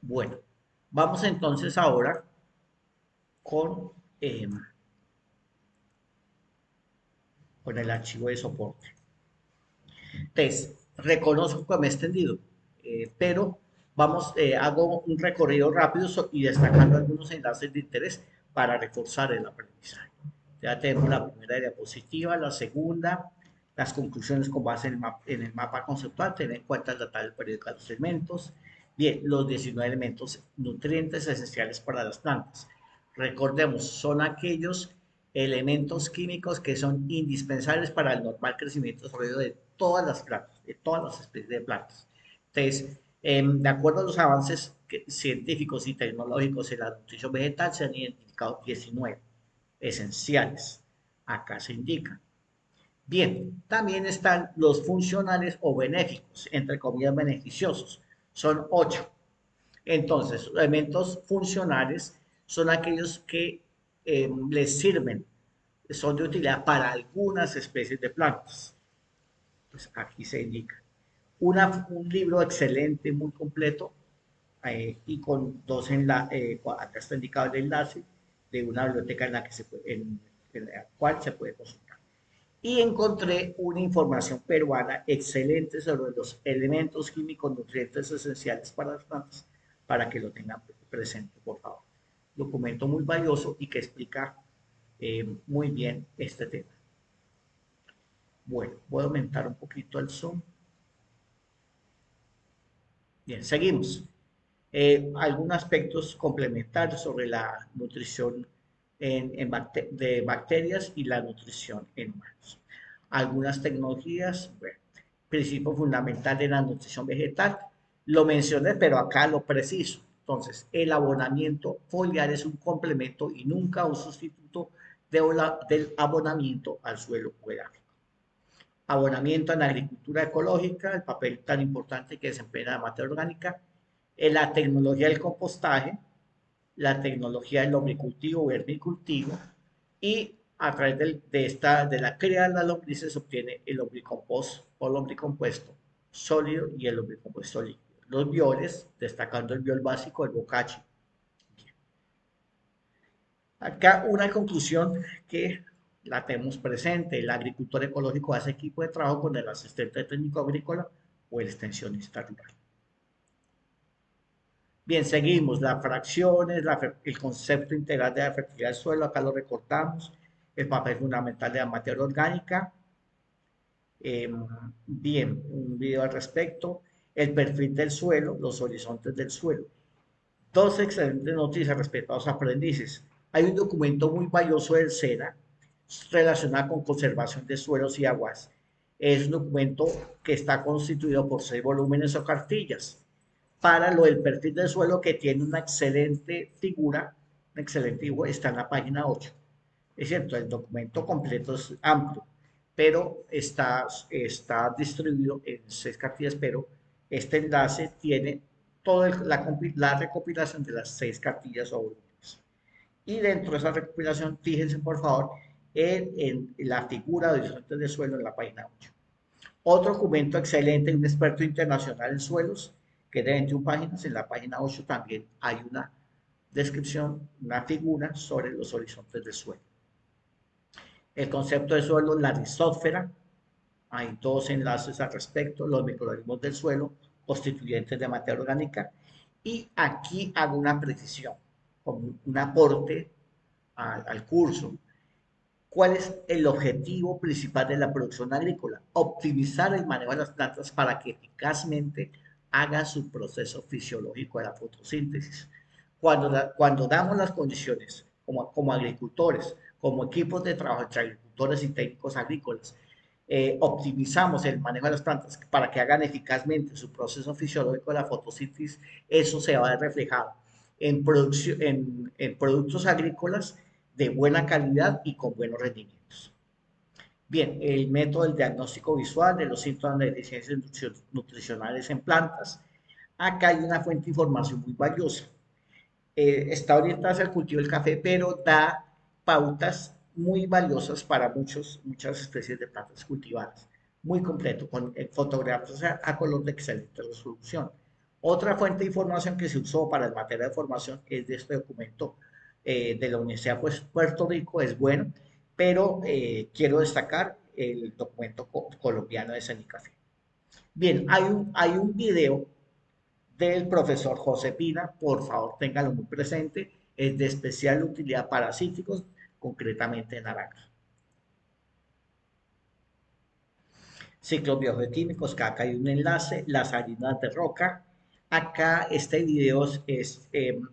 Bueno, vamos entonces ahora con, eh, con el archivo de soporte. Entonces, reconozco que me he extendido, pero hago un recorrido rápido y destacando algunos enlaces de interés para reforzar el aprendizaje. Ya tenemos la primera diapositiva, la segunda, las conclusiones con base en el mapa conceptual, tener en cuenta el detalle periódico de los elementos. Bien, los 19 elementos nutrientes esenciales para las plantas. Recordemos, son aquellos elementos químicos que son indispensables para el normal crecimiento y desarrollo de todas las plantas, de todas las especies de plantas. Entonces, de acuerdo a los avances científicos y tecnológicos en la nutrición vegetal, se han identificado 19 esenciales. Acá se indican. Bien, también están los funcionales o benéficos, entre comillas beneficiosos. Son 8. Entonces, los elementos funcionales son aquellos que les sirven, son de utilidad para algunas especies de plantas. Pues aquí se indica. Un libro excelente, muy completo, y con dos enlaces, acá está indicado el enlace de una biblioteca en la, que se puede, en la cual se puede consultar. Y encontré una información peruana excelente sobre los elementos químicos nutrientes esenciales para las plantas, para que lo tengan presente, por favor. Documento muy valioso y que explica muy bien este tema. Bueno, voy a aumentar un poquito el zoom. Bien, seguimos. Algunos aspectos complementarios sobre la nutrición de bacterias y la nutrición en humanos. Algunas tecnologías, bueno, principio fundamental de la nutrición vegetal, lo mencioné, pero acá lo preciso. Entonces, el abonamiento foliar es un complemento y nunca un sustituto del abonamiento al suelo o el agua. Abonamiento en la agricultura ecológica, el papel tan importante que desempeña la materia orgánica, en la tecnología del compostaje, la tecnología del lombricultivo, vermicultivo, y a través de la cría de las lombrices se obtiene el lombricompost o lombricompuesto sólido y el lombricompuesto líquido. Los bioles, destacando el biol básico, el bocachi. Acá una conclusión que la tenemos presente: el agricultor ecológico hace equipo de trabajo con el asistente técnico agrícola o el extensionista rural. Bien, seguimos. Las fracciones, el concepto integral de la fertilidad del suelo, acá lo recortamos. El papel fundamental de la materia orgánica. Eh, bien, un video al respecto. El perfil del suelo, los horizontes del suelo. Dos excelentes noticias respecto a los aprendices. Hay un documento muy valioso del SENA relacionado con conservación de suelos y aguas. Es un documento que está constituido por 6 volúmenes o cartillas para lo del perfil del suelo, que tiene una excelente figura, está en la página 8. Es cierto, el documento completo es amplio, pero está distribuido en 6 cartillas, pero este enlace tiene toda la recopilación de las 6 cartillas o volúmenes. Y dentro de esa recopilación, fíjense por favor en la figura de horizontes de suelo en la página 8. Otro documento excelente de un experto internacional en suelos, que es de 21 páginas. En la página 8 también hay una descripción, una figura sobre los horizontes del suelo. El concepto de suelo, la rizósfera, hay 2 enlaces al respecto: los microorganismos del suelo, constituyentes de materia orgánica. Y aquí hago una precisión, como un aporte al curso. ¿Cuál es el objetivo principal de la producción agrícola? Optimizar el manejo de las plantas para que eficazmente hagan su proceso fisiológico de la fotosíntesis. Cuando damos las condiciones como agricultores, como equipos de trabajo entre agricultores y técnicos agrícolas, optimizamos el manejo de las plantas para que hagan eficazmente su proceso fisiológico de la fotosíntesis. Eso se va a ver reflejado en productos agrícolas de buena calidad y con buenos rendimientos. Bien, el método del diagnóstico visual de los síntomas de deficiencias nutricionales en plantas. Acá hay una fuente de información muy valiosa. Está orientada hacia el cultivo del café, pero da pautas muy valiosas para muchas especies de plantas cultivadas. Muy completo, con fotografías a color de excelente resolución. Otra fuente de información que se usó para el material de formación es de este documento de la Universidad de Puerto Rico. Es bueno, pero quiero destacar el documento colombiano de Cenicafé. Bien, hay un video del profesor José Pina, por favor téngalo muy presente, es de especial utilidad para cítricos, concretamente naranja. Ciclos biogeoquímicos, que acá hay un enlace, las harinas de roca. Acá este video es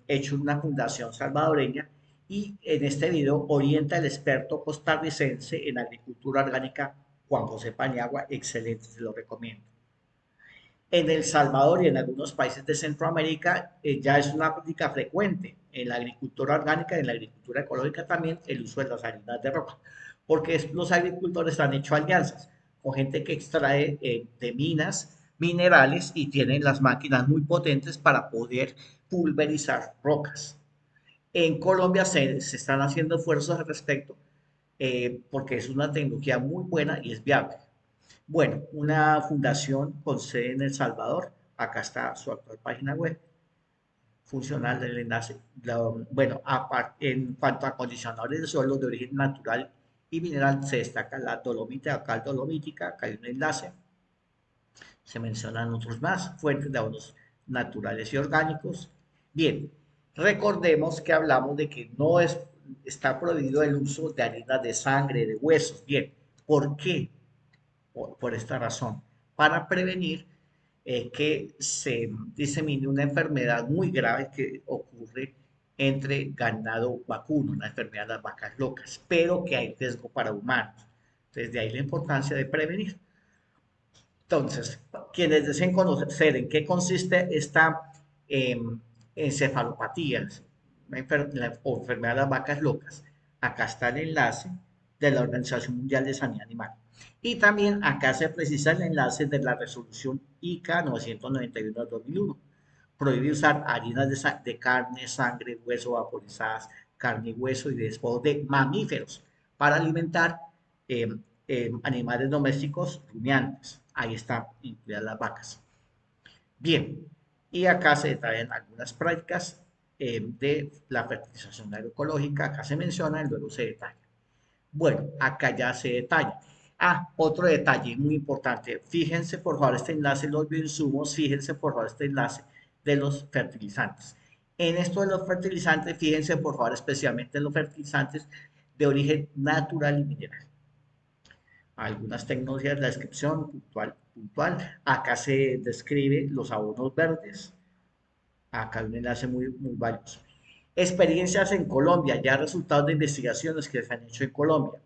hecho en una fundación salvadoreña, y en este video orienta el experto costarricense en agricultura orgánica Juan José Paniagua. Excelente, se lo recomiendo. En El Salvador y en algunos países de Centroamérica ya es una práctica frecuente en la agricultura orgánica y en la agricultura ecológica también el uso de las harinas de roca, porque los agricultores han hecho alianzas con gente que extrae de minas minerales y tienen las máquinas muy potentes para poder pulverizar rocas. En Colombia se están haciendo esfuerzos al respecto, porque es una tecnología muy buena y es viable. Bueno, una fundación con sede en El Salvador. Acá está su actual página web funcional del enlace. Bueno, en cuanto a condicionadores de suelo de origen natural y mineral, se destaca la dolomita, cal dolomítica. Acá hay un enlace. Se mencionan otros más, fuentes de abonos naturales y orgánicos. Bien, recordemos que hablamos de que no está prohibido el uso de harinas de sangre, de huesos. Bien, ¿por qué? Por esta razón, para prevenir que se disemine una enfermedad muy grave que ocurre entre ganado vacuno, una enfermedad de las vacas locas, pero que hay riesgo para humanos. Entonces, de ahí la importancia de prevenir. Entonces, quienes deseen conocer en qué consiste esta eh, encefalopatía o enfermedad de las vacas locas, acá está el enlace de la Organización Mundial de Sanidad Animal. Y también acá se precisa el enlace de la resolución ICA 991 de 2001. Prohíbe usar harinas de carne, sangre, hueso vaporizadas, carne y hueso y despojos de mamíferos para alimentar eh, animales domésticos rumiantes. Ahí están incluidas las vacas. Bien, y acá se detallan algunas prácticas de la fertilización agroecológica. Acá se menciona y luego se detalla. Bueno, acá ya se detalla. Otro detalle muy importante. Fíjense por favor este enlace de los bioinsumos, fíjense por favor este enlace de los fertilizantes. En esto de los fertilizantes, fíjense por favor especialmente en los fertilizantes de origen natural y mineral. Algunas tecnologías, la descripción puntual. Acá se describe los abonos verdes. Acá hay un enlace muy valioso. Experiencias en Colombia, ya resultados de investigaciones que se han hecho en Colombia.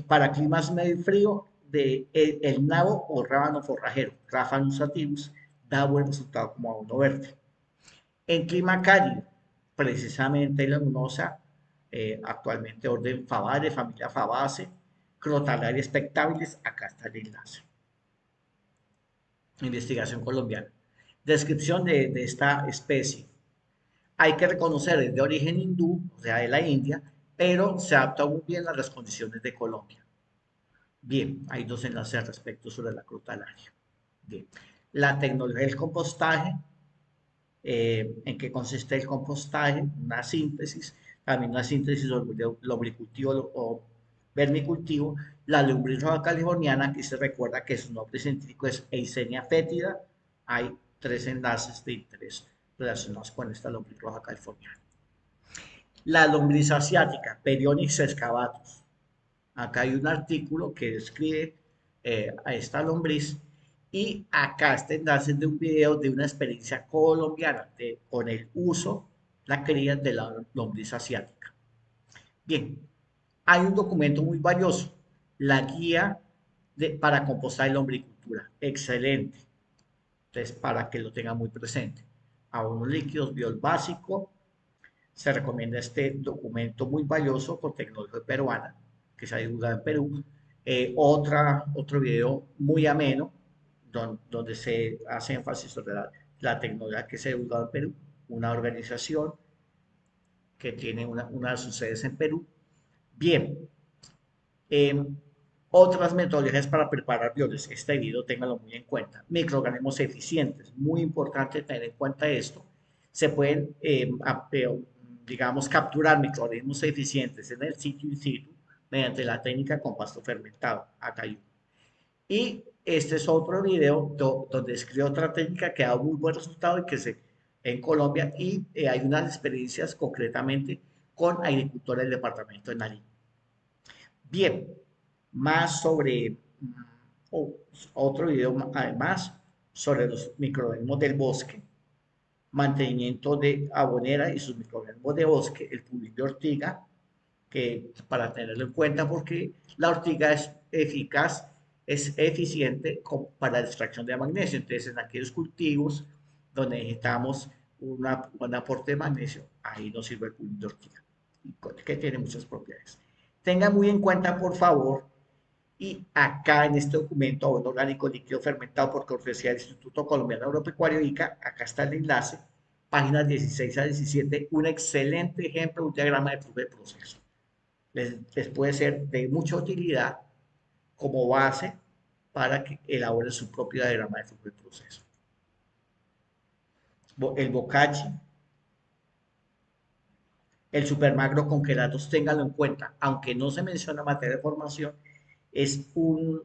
Para climas medio y frío, el nabo o rábano forrajero, Raphanus sativus, da buen resultado como abono verde. En clima cálido, precisamente la leguminosa, actualmente orden Favare, familia Fabaceae, Crotalaria spectabilis, acá está el enlace. Investigación colombiana. Descripción de esta especie. Hay que reconocer, es de origen hindú, o sea, de la India, pero se adapta muy bien a las condiciones de Colombia. Bien, hay dos enlaces al respecto sobre la crotalaria. Bien, la tecnología del compostaje, en qué consiste el compostaje, una síntesis, también una síntesis sobre lombricultivo o vermicultivo, la lombriz roja californiana, que se recuerda que su nombre científico es Eisenia fétida. Hay tres enlaces de interés relacionados con esta lombriz roja californiana. La lombriz asiática, Perionyx excavatus. Acá hay un artículo que describe a esta lombriz y acá este enlace de un video de una experiencia colombiana con el uso, la cría de la lombriz asiática. Bien, hay un documento muy valioso, la guía para compostar y lombricultura. Excelente. Entonces, para que lo tenga muy presente. Abonos líquidos, biol básico. Se recomienda este documento muy valioso con tecnología peruana que se ha divulgado en Perú. Otro video muy ameno donde se hace énfasis sobre la tecnología que se ha divulgado en Perú, una organización que tiene una de sus sedes en Perú. Bien, eh, otras metodologías para preparar bioles. Este video téngalo muy en cuenta. Microorganismos eficientes, muy importante tener en cuenta esto. Se pueden, digamos, capturar microorganismos eficientes en el sitio in situ mediante la técnica con pasto fermentado. Acá hay uno. Y este es otro video donde escribe otra técnica que ha dado muy buen resultado y que se en Colombia y hay unas experiencias concretamente con agricultores del departamento de Nariño. Bien, más sobre o- otro video además sobre los microorganismos del bosque, mantenimiento de abonera y sus microorganismos de bosque, el pulín de ortiga, que para tenerlo en cuenta porque la ortiga es eficaz, es eficiente para la extracción de magnesio. Entonces, en aquellos cultivos donde necesitamos un aporte de magnesio, ahí nos sirve el pulín de ortiga, que tiene muchas propiedades. Tenga muy en cuenta, por favor, y acá en este documento, abono orgánico líquido fermentado por cortesía del Instituto Colombiano Agropecuario ICA, acá está el enlace, páginas 16 a 17, un excelente ejemplo, un diagrama de flujo de proceso. Les puede ser de mucha utilidad como base para que elaboren su propio diagrama de flujo y proceso. El Boccacci, el supermacro con queratos, ténganlo en cuenta, aunque no se menciona materia de formación, es un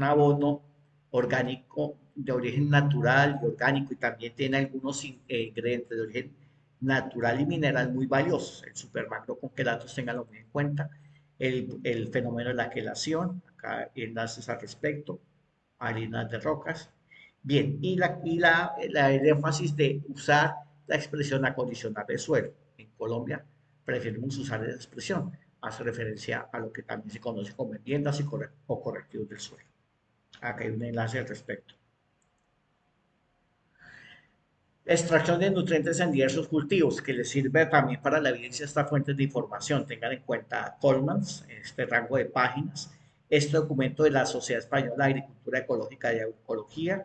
abono orgánico de origen natural y orgánico y también tiene algunos ingredientes de origen natural y mineral muy valiosos. El supermacro con queratos, ténganlo muy en cuenta. El fenómeno de la quelación, acá enlaces al respecto, harinas de rocas. Bien, el énfasis de usar la expresión acondicionar de suelo. En Colombia preferimos usar esa expresión. Hace referencia a lo que también se conoce como enmiendas o correctivos del suelo. Acá hay un enlace al respecto. Extracción de nutrientes en diversos cultivos, que les sirve también para la evidencia de estas fuentes de información. Tengan en cuenta Coleman's, este rango de páginas, este documento de la Sociedad Española de Agricultura Ecológica y Agroecología,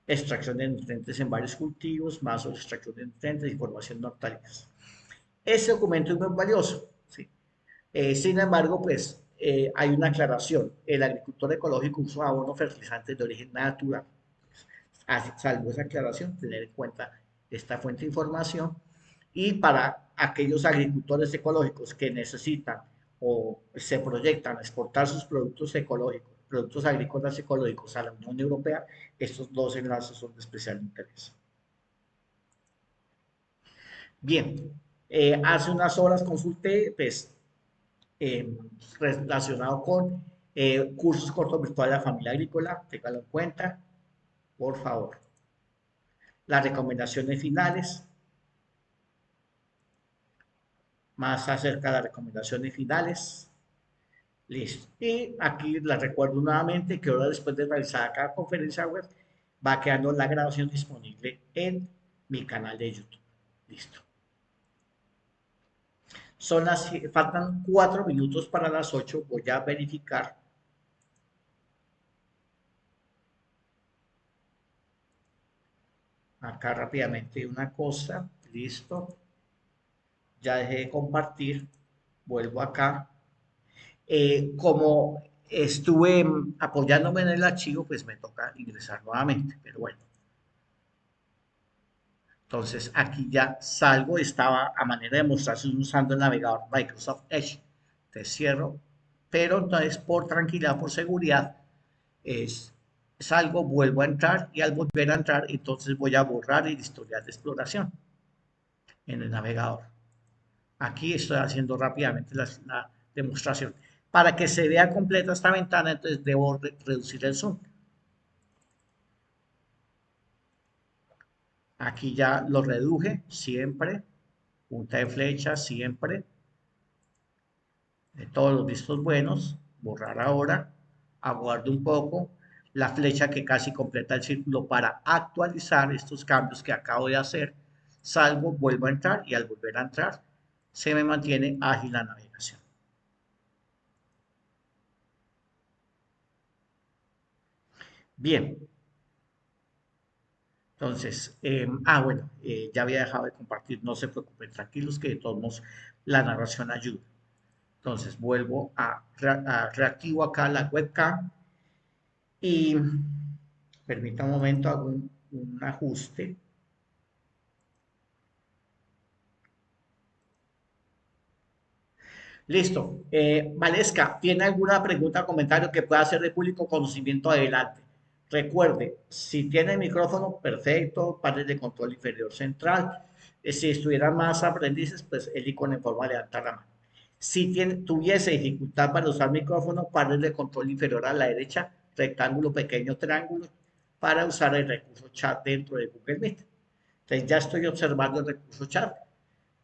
extracción de nutrientes en varios cultivos, más sobre extracción de nutrientes, información de hortalizas. Ese documento es muy valioso, ¿sí? Sin embargo, pues hay una aclaración. El agricultor ecológico usa abonos fertilizantes de origen natural. Salvo esa aclaración, tener en cuenta esta fuente de información. Y para aquellos agricultores ecológicos que necesitan o se proyectan a exportar sus productos ecológicos, productos agrícolas ecológicos a la Unión Europea, estos dos enlaces son de especial interés. Bien, hace unas horas consulté, pues, relacionado con cursos cortos virtuales de la familia agrícola, téngalo en cuenta, por favor. Las recomendaciones finales, más acerca de las recomendaciones finales. Listo. Y aquí les recuerdo nuevamente que ahora después de realizar cada conferencia web, va quedando la grabación disponible en mi canal de YouTube. Listo. Faltan 4 minutos para las 8. Voy a verificar. Acá rápidamente una cosa. Listo. Ya dejé de compartir. Vuelvo acá. Como estuve apoyándome en el archivo, pues me toca ingresar nuevamente. Pero bueno. Entonces aquí ya salgo, estaba a manera de demostración usando el navegador Microsoft Edge. Te cierro, pero entonces por tranquilidad, por seguridad, salgo, vuelvo a entrar y al volver a entrar, entonces voy a borrar el historial de exploración en el navegador. Aquí estoy haciendo rápidamente la demostración. Para que se vea completa esta ventana, entonces debo reducir el zoom. Aquí ya lo reduje, siempre, punta de flecha, siempre, de todos los vistos buenos, borrar ahora, aguardo un poco, la flecha que casi completa el círculo para actualizar estos cambios que acabo de hacer, salgo, vuelvo a entrar y al volver a entrar se me mantiene ágil la navegación. Bien, entonces, bueno, ya había dejado de compartir, no se preocupen, tranquilos que de todos modos la narración ayuda. Entonces vuelvo a reactivo acá la webcam y permita un momento, hago un ajuste. Listo. Valesca, ¿tiene alguna pregunta o comentario que pueda hacer de público conocimiento? Adelante. Recuerde, si tiene el micrófono, perfecto, panel de control inferior central. Si estuvieran más aprendices, pues el icono en forma de levantar la mano. Si tuviese dificultad para usar micrófono, panel de control inferior a la derecha, rectángulo, pequeño triángulo, para usar el recurso chat dentro de Google Meet. Entonces ya estoy observando el recurso chat.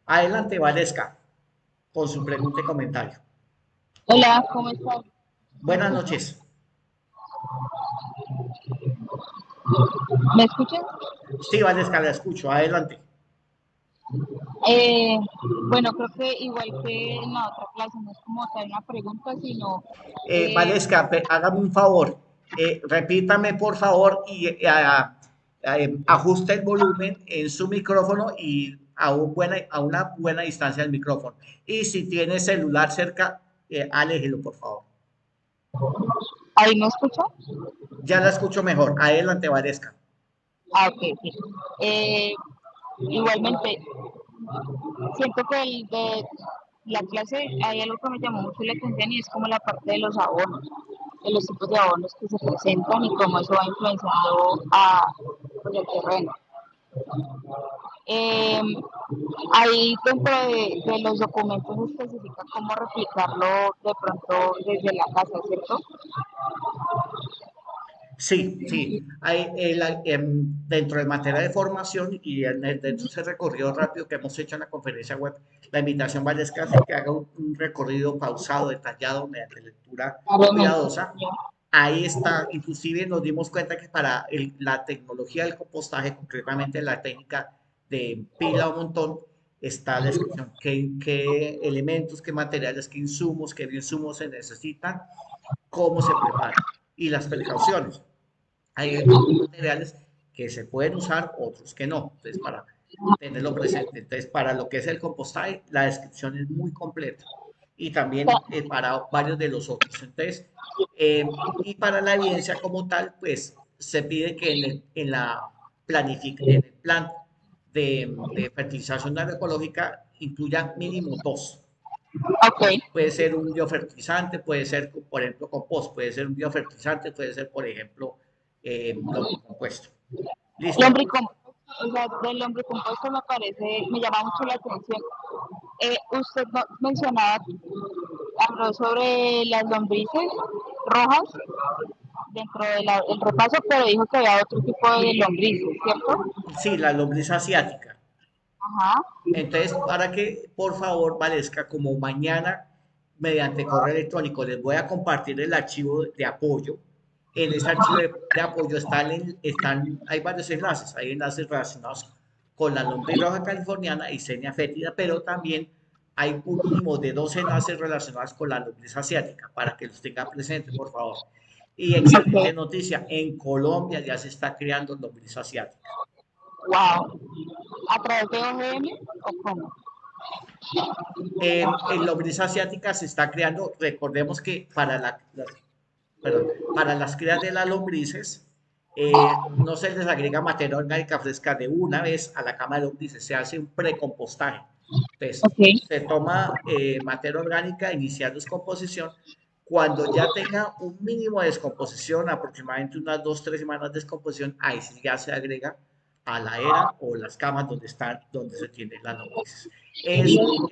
Adelante, Valesca, con su pregunta y comentario. Hola, ¿cómo estás? ¿Me Buenas escuchas? noches. ¿Me escuchas? Sí, Valesca, la escucho. Adelante. Eh, bueno, creo que igual que en la otra clase, no es como tal una pregunta, sino eh, Valesca, hágame un favor. Repítame, por favor, y ajuste el volumen en su micrófono y a una buena distancia del micrófono. Y si tiene celular cerca, aléjelo, por favor. ¿Ahí me escucha? Ya la escucho mejor. Adelante, Valesca. Ah, ok, sí. Igualmente, siento que de la clase hay algo que me llamó mucho la atención y es como la parte de los abonos, de los tipos de abonos que se presentan y cómo eso va influenciando a pues, el terreno. Eh, Ahí dentro de los documentos se especifica cómo replicarlo de pronto desde la casa, ¿cierto? Sí, sí. Hay dentro de materia de formación y dentro de ese recorrido rápido que hemos hecho en la conferencia web, la invitación vale es casi que haga un recorrido pausado, detallado, mediante lectura Obviamente. cuidadosa. Ahí está, inclusive nos dimos cuenta que para la tecnología del compostaje, concretamente la técnica de pila o montón, está la descripción, qué elementos, qué materiales, qué insumos, qué bioinsumos se necesitan, cómo se prepara y las precauciones. Hay algunos materiales que se pueden usar, otros que no. Entonces, para tenerlo presente. Entonces, para lo que es el compostaje, la descripción es muy completa. Y también para varios de los otros. Entonces, y para la evidencia como tal, pues se pide que en el plan de fertilización agroecológica incluya mínimo dos. Ok, Puede ser un biofertilizante, puede ser, por ejemplo, compost, puede ser un biofertilizante, puede ser, por ejemplo, lombricompuesto. ¿Listo? lombricompuesto, o sea, del lombricompuesto me parece, me llama mucho la atención. Usted mencionaba, habló sobre las lombrices rojas dentro del repaso, pero dijo que había otro tipo de lombrices, ¿cierto? Sí, la lombriz asiática. Ajá, Entonces, para que, por favor, Valesca, como mañana, mediante correo electrónico, les voy a compartir el archivo de apoyo. En ese archivo de apoyo hay varios enlaces. Hay enlaces relacionados con la lombriz roja californiana y Senia fétida, pero también hay un mínimo de dos enlaces relacionados con la lombriz asiática, para que los tengan presentes, por favor. Y excelente ok, noticia, en Colombia ya se está creando lombriz asiática. wow. ¿A través de OGM o cómo? En lombriz asiática se está creando, recordemos que para las crías de las lombrices no se les agrega materia orgánica fresca de una vez a la cama de lombrices, se hace un precompostaje. Entonces, Ok, se toma materia orgánica, iniciar descomposición. Cuando ya tenga un mínimo de descomposición, aproximadamente unas 2, 3 semanas de descomposición, ahí sí ya se agrega a la era o las camas donde se tienen las lombrices.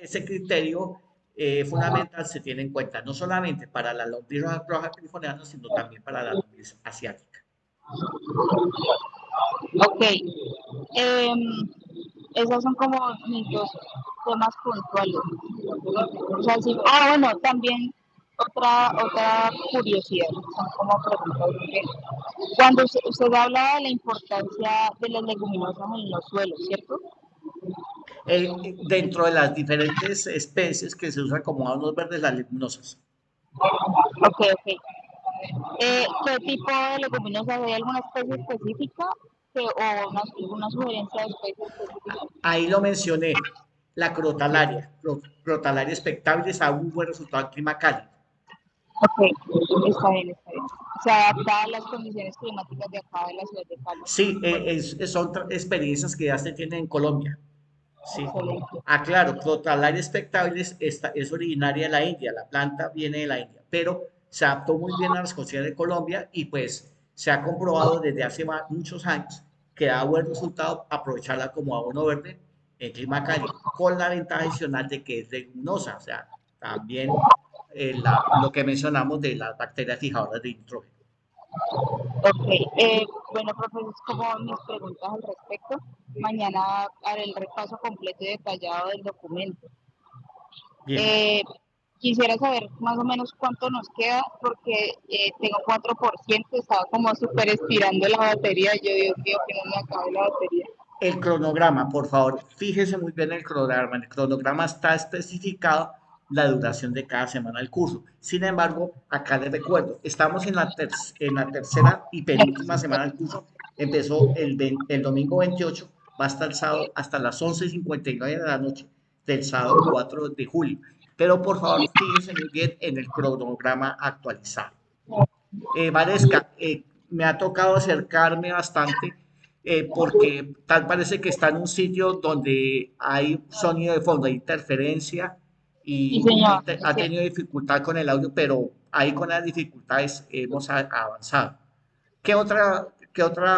Ese criterio fundamental se tiene en cuenta no solamente para la lombriz roja californiana, sino también para la lombriz asiática. ok. Em, Esos son como mis dos temas puntuales. O sea, sí, bueno, también otra curiosidad, son como preguntas que cuando usted habla de la importancia de las leguminosas en los suelos, ¿cierto? Dentro de las diferentes especies que se usan como abonos verdes, las leguminosas. Ok, ok. ¿Qué tipo de leguminosas? ¿Hay alguna especie específica o una sugerencia de especie específica? Ahí lo mencioné, la crotalaria, crotalaria expectabilis a un buen resultado en clima cálido. Ok, está bien, está bien. Se adapta a las condiciones climáticas de acá de la ciudad de Cali. Sí, son experiencias que ya se tienen en Colombia. Sí. Excelente. Ah, claro, Crotalaria expectabilis es originaria de la India, la planta viene de la India, pero se adaptó muy bien a las condiciones de Colombia y pues se ha comprobado desde hace muchos años que da buen resultado aprovecharla como abono verde en clima cálido, con la ventaja adicional de que es leguminosa, o sea, también lo que mencionamos de las bacterias fijadoras de nitrógeno. Ok, bueno, profesor, como mis preguntas al respecto, mañana haré el repaso completo y detallado del documento. Bien. Eh, Quisiera saber más o menos cuánto nos queda, porque tengo 4%, estaba como súper estirando la batería, yo Dios mío, que no me acabe la batería. El cronograma, por favor, fíjese muy bien el cronograma. En el cronograma está especificado la duración de cada semana del curso. Sin embargo, acá les recuerdo, estamos en la tercera y penúltima semana del curso. Empezó el domingo 28, va hasta el sábado, hasta las 11:59 de la noche del sábado 4 de julio. Pero por favor, fíjense muy bien en el cronograma actualizado. Valesca, me ha tocado acercarme bastante porque tal parece que está en un sitio donde hay sonido de fondo, hay interferencia Sí, y señor, es ha cierto. tenido dificultad con el audio, pero ahí con las dificultades hemos avanzado. Qué otra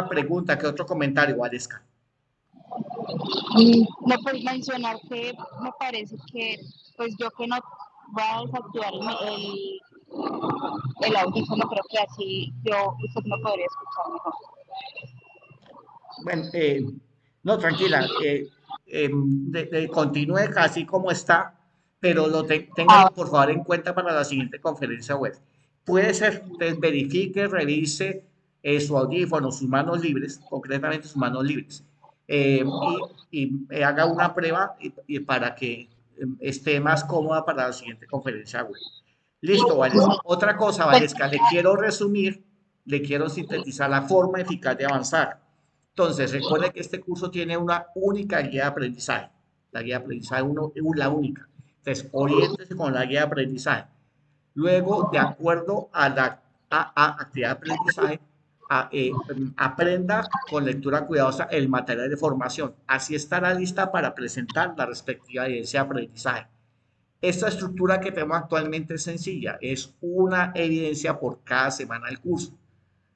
pregunta, qué otro comentario, Valesca? No, pues mencionar que me parece que, pues yo que no voy a desactivar el audífono, creo que así usted me podría escuchar mejor. Bueno, no, tranquila, continúe así como está, pero Ah, téngalo por favor en cuenta para la siguiente conferencia web. Puede ser, entonces verifique, revise su audífono, sus manos libres, concretamente sus manos libres, haga una prueba y para que esté más cómoda para la siguiente conferencia web. Listo, Valesca. Otra cosa, pues, Valesca, le quiero resumir, le quiero sintetizar la forma eficaz de avanzar. Entonces, recuerde que este curso tiene una única guía de aprendizaje, la guía de aprendizaje uno, la única. Entonces, oriéntese con la guía de aprendizaje. Luego, de acuerdo a la actividad de aprendizaje, aprenda con lectura cuidadosa el material de formación. Así estará lista para presentar la respectiva evidencia de aprendizaje. Esta estructura que tenemos actualmente es sencilla, es una evidencia por cada semana del curso.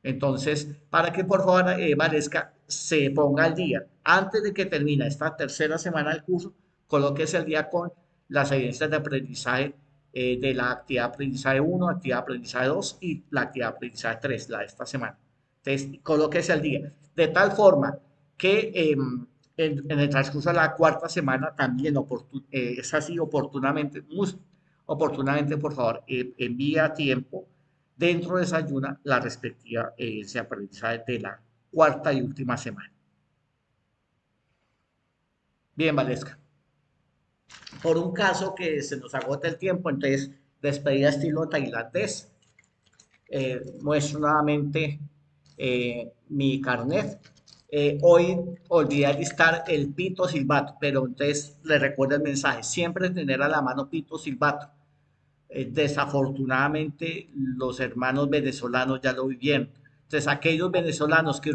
Entonces, para que por favor Valesca se ponga al día, antes de que termine esta tercera semana del curso, colóquese al día con las evidencias de aprendizaje de la actividad de aprendizaje 1, actividad de aprendizaje 2 y la actividad de aprendizaje 3, la de esta semana. Entonces, colóquese al día. De tal forma que en el transcurso de la cuarta semana también es así oportunamente, muy oportunamente, por favor, envía a tiempo dentro de esa ayuna la respectiva evidencia de aprendizaje de la cuarta y última semana. Bien, Valesca. Por un caso que se nos agota el tiempo, entonces despedida estilo tailandés. Muestro nuevamente mi carnet. Hoy olvidé alistar el pito silbato, pero entonces le recuerdo el mensaje, siempre tener a la mano pito silbato. Desafortunadamente los hermanos venezolanos ya lo vivieron. Entonces aquellos venezolanos que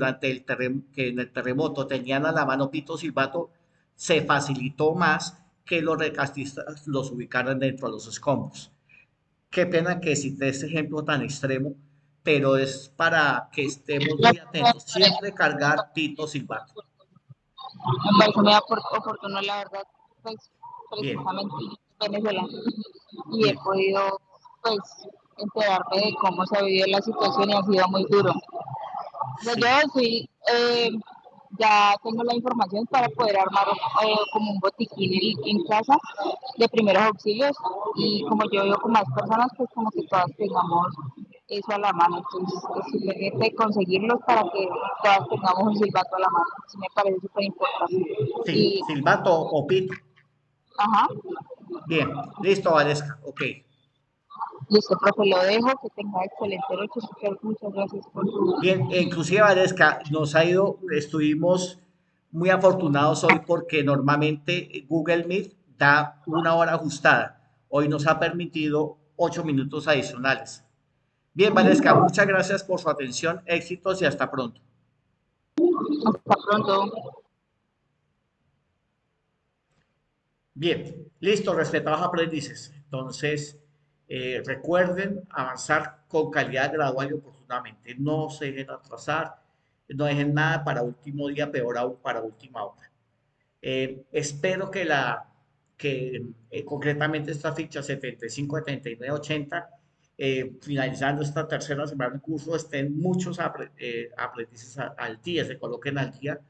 que en el terremoto tenían a la mano pito silbato, se facilitó más que los recastistas los ubicaran dentro de los escombros. Qué pena que cité este ejemplo tan extremo, pero es para que estemos muy atentos. Siempre cargar pito silbato. me parece muy oportuno, la verdad, pues Bien, precisamente venezolano y he bien. podido, pues, enterarme de cómo se ha vivido la situación y ha sido muy duro. Pues yo Sí, sí, ya tengo la información para poder armar como un botiquín en casa de primeros auxilios y como yo vivo con más personas, pues como que todas tengamos eso a la mano. Entonces es simplemente conseguirlos para que todas tengamos un silbato a la mano. Sí me parece súper importante. Y, silbato o pito. ajá, Bien, listo, Valesca. Ok. listo, profe, lo dejo, que tenga excelente noche. Muchas gracias por su... Bien, inclusive Valesca, estuvimos muy afortunados hoy porque normalmente Google Meet da una hora ajustada. Hoy nos ha permitido 8 minutos adicionales. Bien, Valesca, muchas gracias por su atención, éxitos y hasta pronto. Hasta pronto. Bien, listo, respetados aprendices. Entonces, recuerden avanzar con calidad gradual y oportunamente. No se dejen atrasar, no dejen nada para último día, peor aún para última hora. Espero que concretamente esta ficha 75, 79, 80, finalizando esta tercera semana del curso, estén muchos aprendices al día, se coloquen al día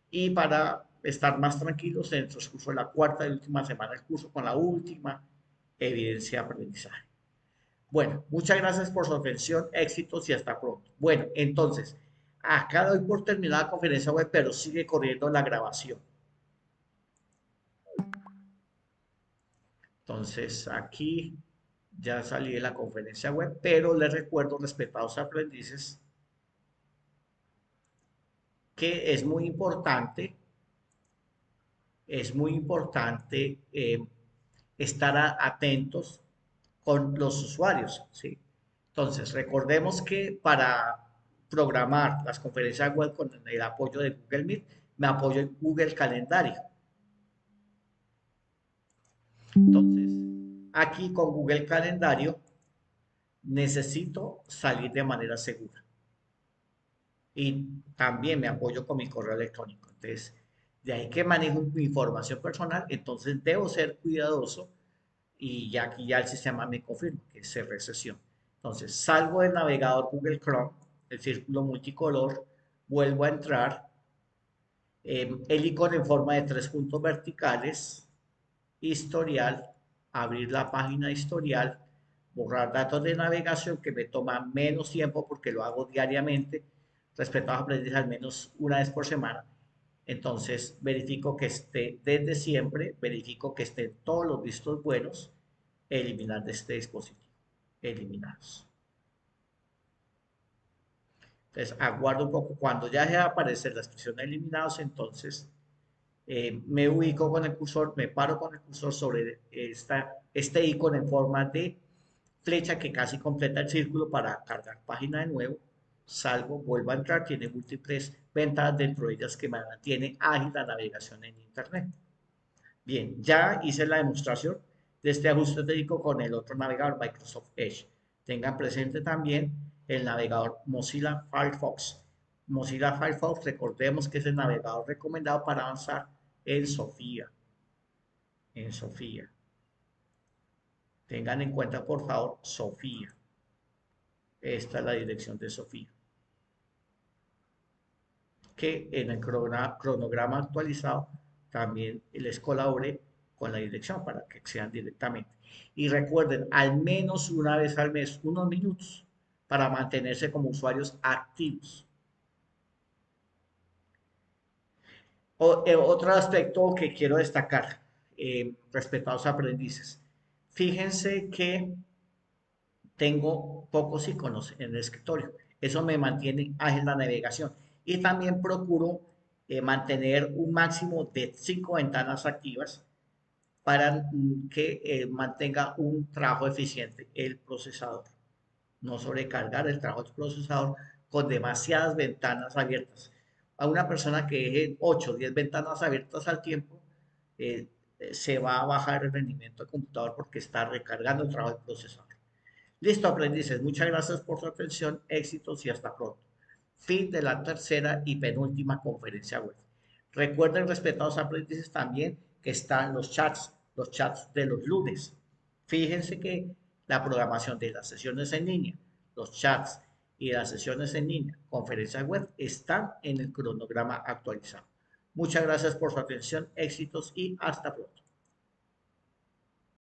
y para estar más tranquilos en el transcurso de la cuarta y última semana del curso con la última evidencia de aprendizaje. Bueno, muchas gracias por su atención, éxitos y hasta pronto. Bueno, entonces, acá doy por terminada la conferencia web, pero sigue corriendo la grabación. Entonces, aquí ya salí de la conferencia web, pero les recuerdo, respetados aprendices, que es muy importante estar atentos con los usuarios, ¿sí? Entonces, recordemos que para programar las conferencias web con el apoyo de Google Meet, me apoyo en Google Calendario. Entonces, aquí con Google Calendario necesito salir de manera segura. Y también me apoyo con mi correo electrónico. Entonces, de ahí que manejo mi información personal, entonces debo ser cuidadoso y ya aquí ya el sistema me confirma que es cerré sesión. Entonces, salgo del navegador Google Chrome, el círculo multicolor, vuelvo a entrar, el icono en forma de tres puntos verticales, historial, abrir la página historial, borrar datos de navegación que me toma menos tiempo porque lo hago diariamente, respecto a aprendizaje al menos una vez por semana. Entonces verifico que esté desde siempre, verifico que estén todos los vistos buenos, eliminar de este dispositivo, eliminados. Entonces aguardo un poco, cuando ya deje de aparecer la expresión de eliminados, entonces me ubico con el cursor, me paro con el cursor sobre este icono en forma de flecha que casi completa el círculo para cargar página de nuevo. Salgo, vuelvo a entrar, tiene múltiples ventanas dentro de ellas que me mantiene ágil la navegación en Internet. Bien, ya hice la demostración de este ajuste técnico con el otro navegador, Microsoft Edge. Tengan presente también el navegador Mozilla Firefox. Mozilla Firefox, recordemos que es el navegador recomendado para avanzar en Sofía. En Sofía. Tengan en cuenta, por favor, Sofía. Esta es la dirección de Sofía. Que en el cronograma actualizado también les colabore con la dirección para que accedan directamente. Y recuerden, al menos una vez al mes, unos minutos para mantenerse como usuarios activos. Otro aspecto que quiero destacar respecto a los aprendices. Fíjense que tengo pocos iconos en el escritorio. Eso me mantiene ágil la navegación. Y también procuro mantener un máximo de 5 ventanas activas para que mantenga un trabajo eficiente el procesador. No sobrecargar el trabajo del procesador con demasiadas ventanas abiertas. A una persona que deje 8 o 10 ventanas abiertas al tiempo, eh, se va a bajar el rendimiento del computador porque está recargando el trabajo del procesador. Listo, aprendices. Muchas gracias por su atención, éxitos y hasta pronto. Fin de la tercera y penúltima conferencia web. Recuerden, respetados aprendices, también que están los chats de los lunes. Fíjense que la programación de las sesiones en línea, los chats y las sesiones en línea, conferencias web, están en el cronograma actualizado. Muchas gracias por su atención, éxitos y hasta pronto.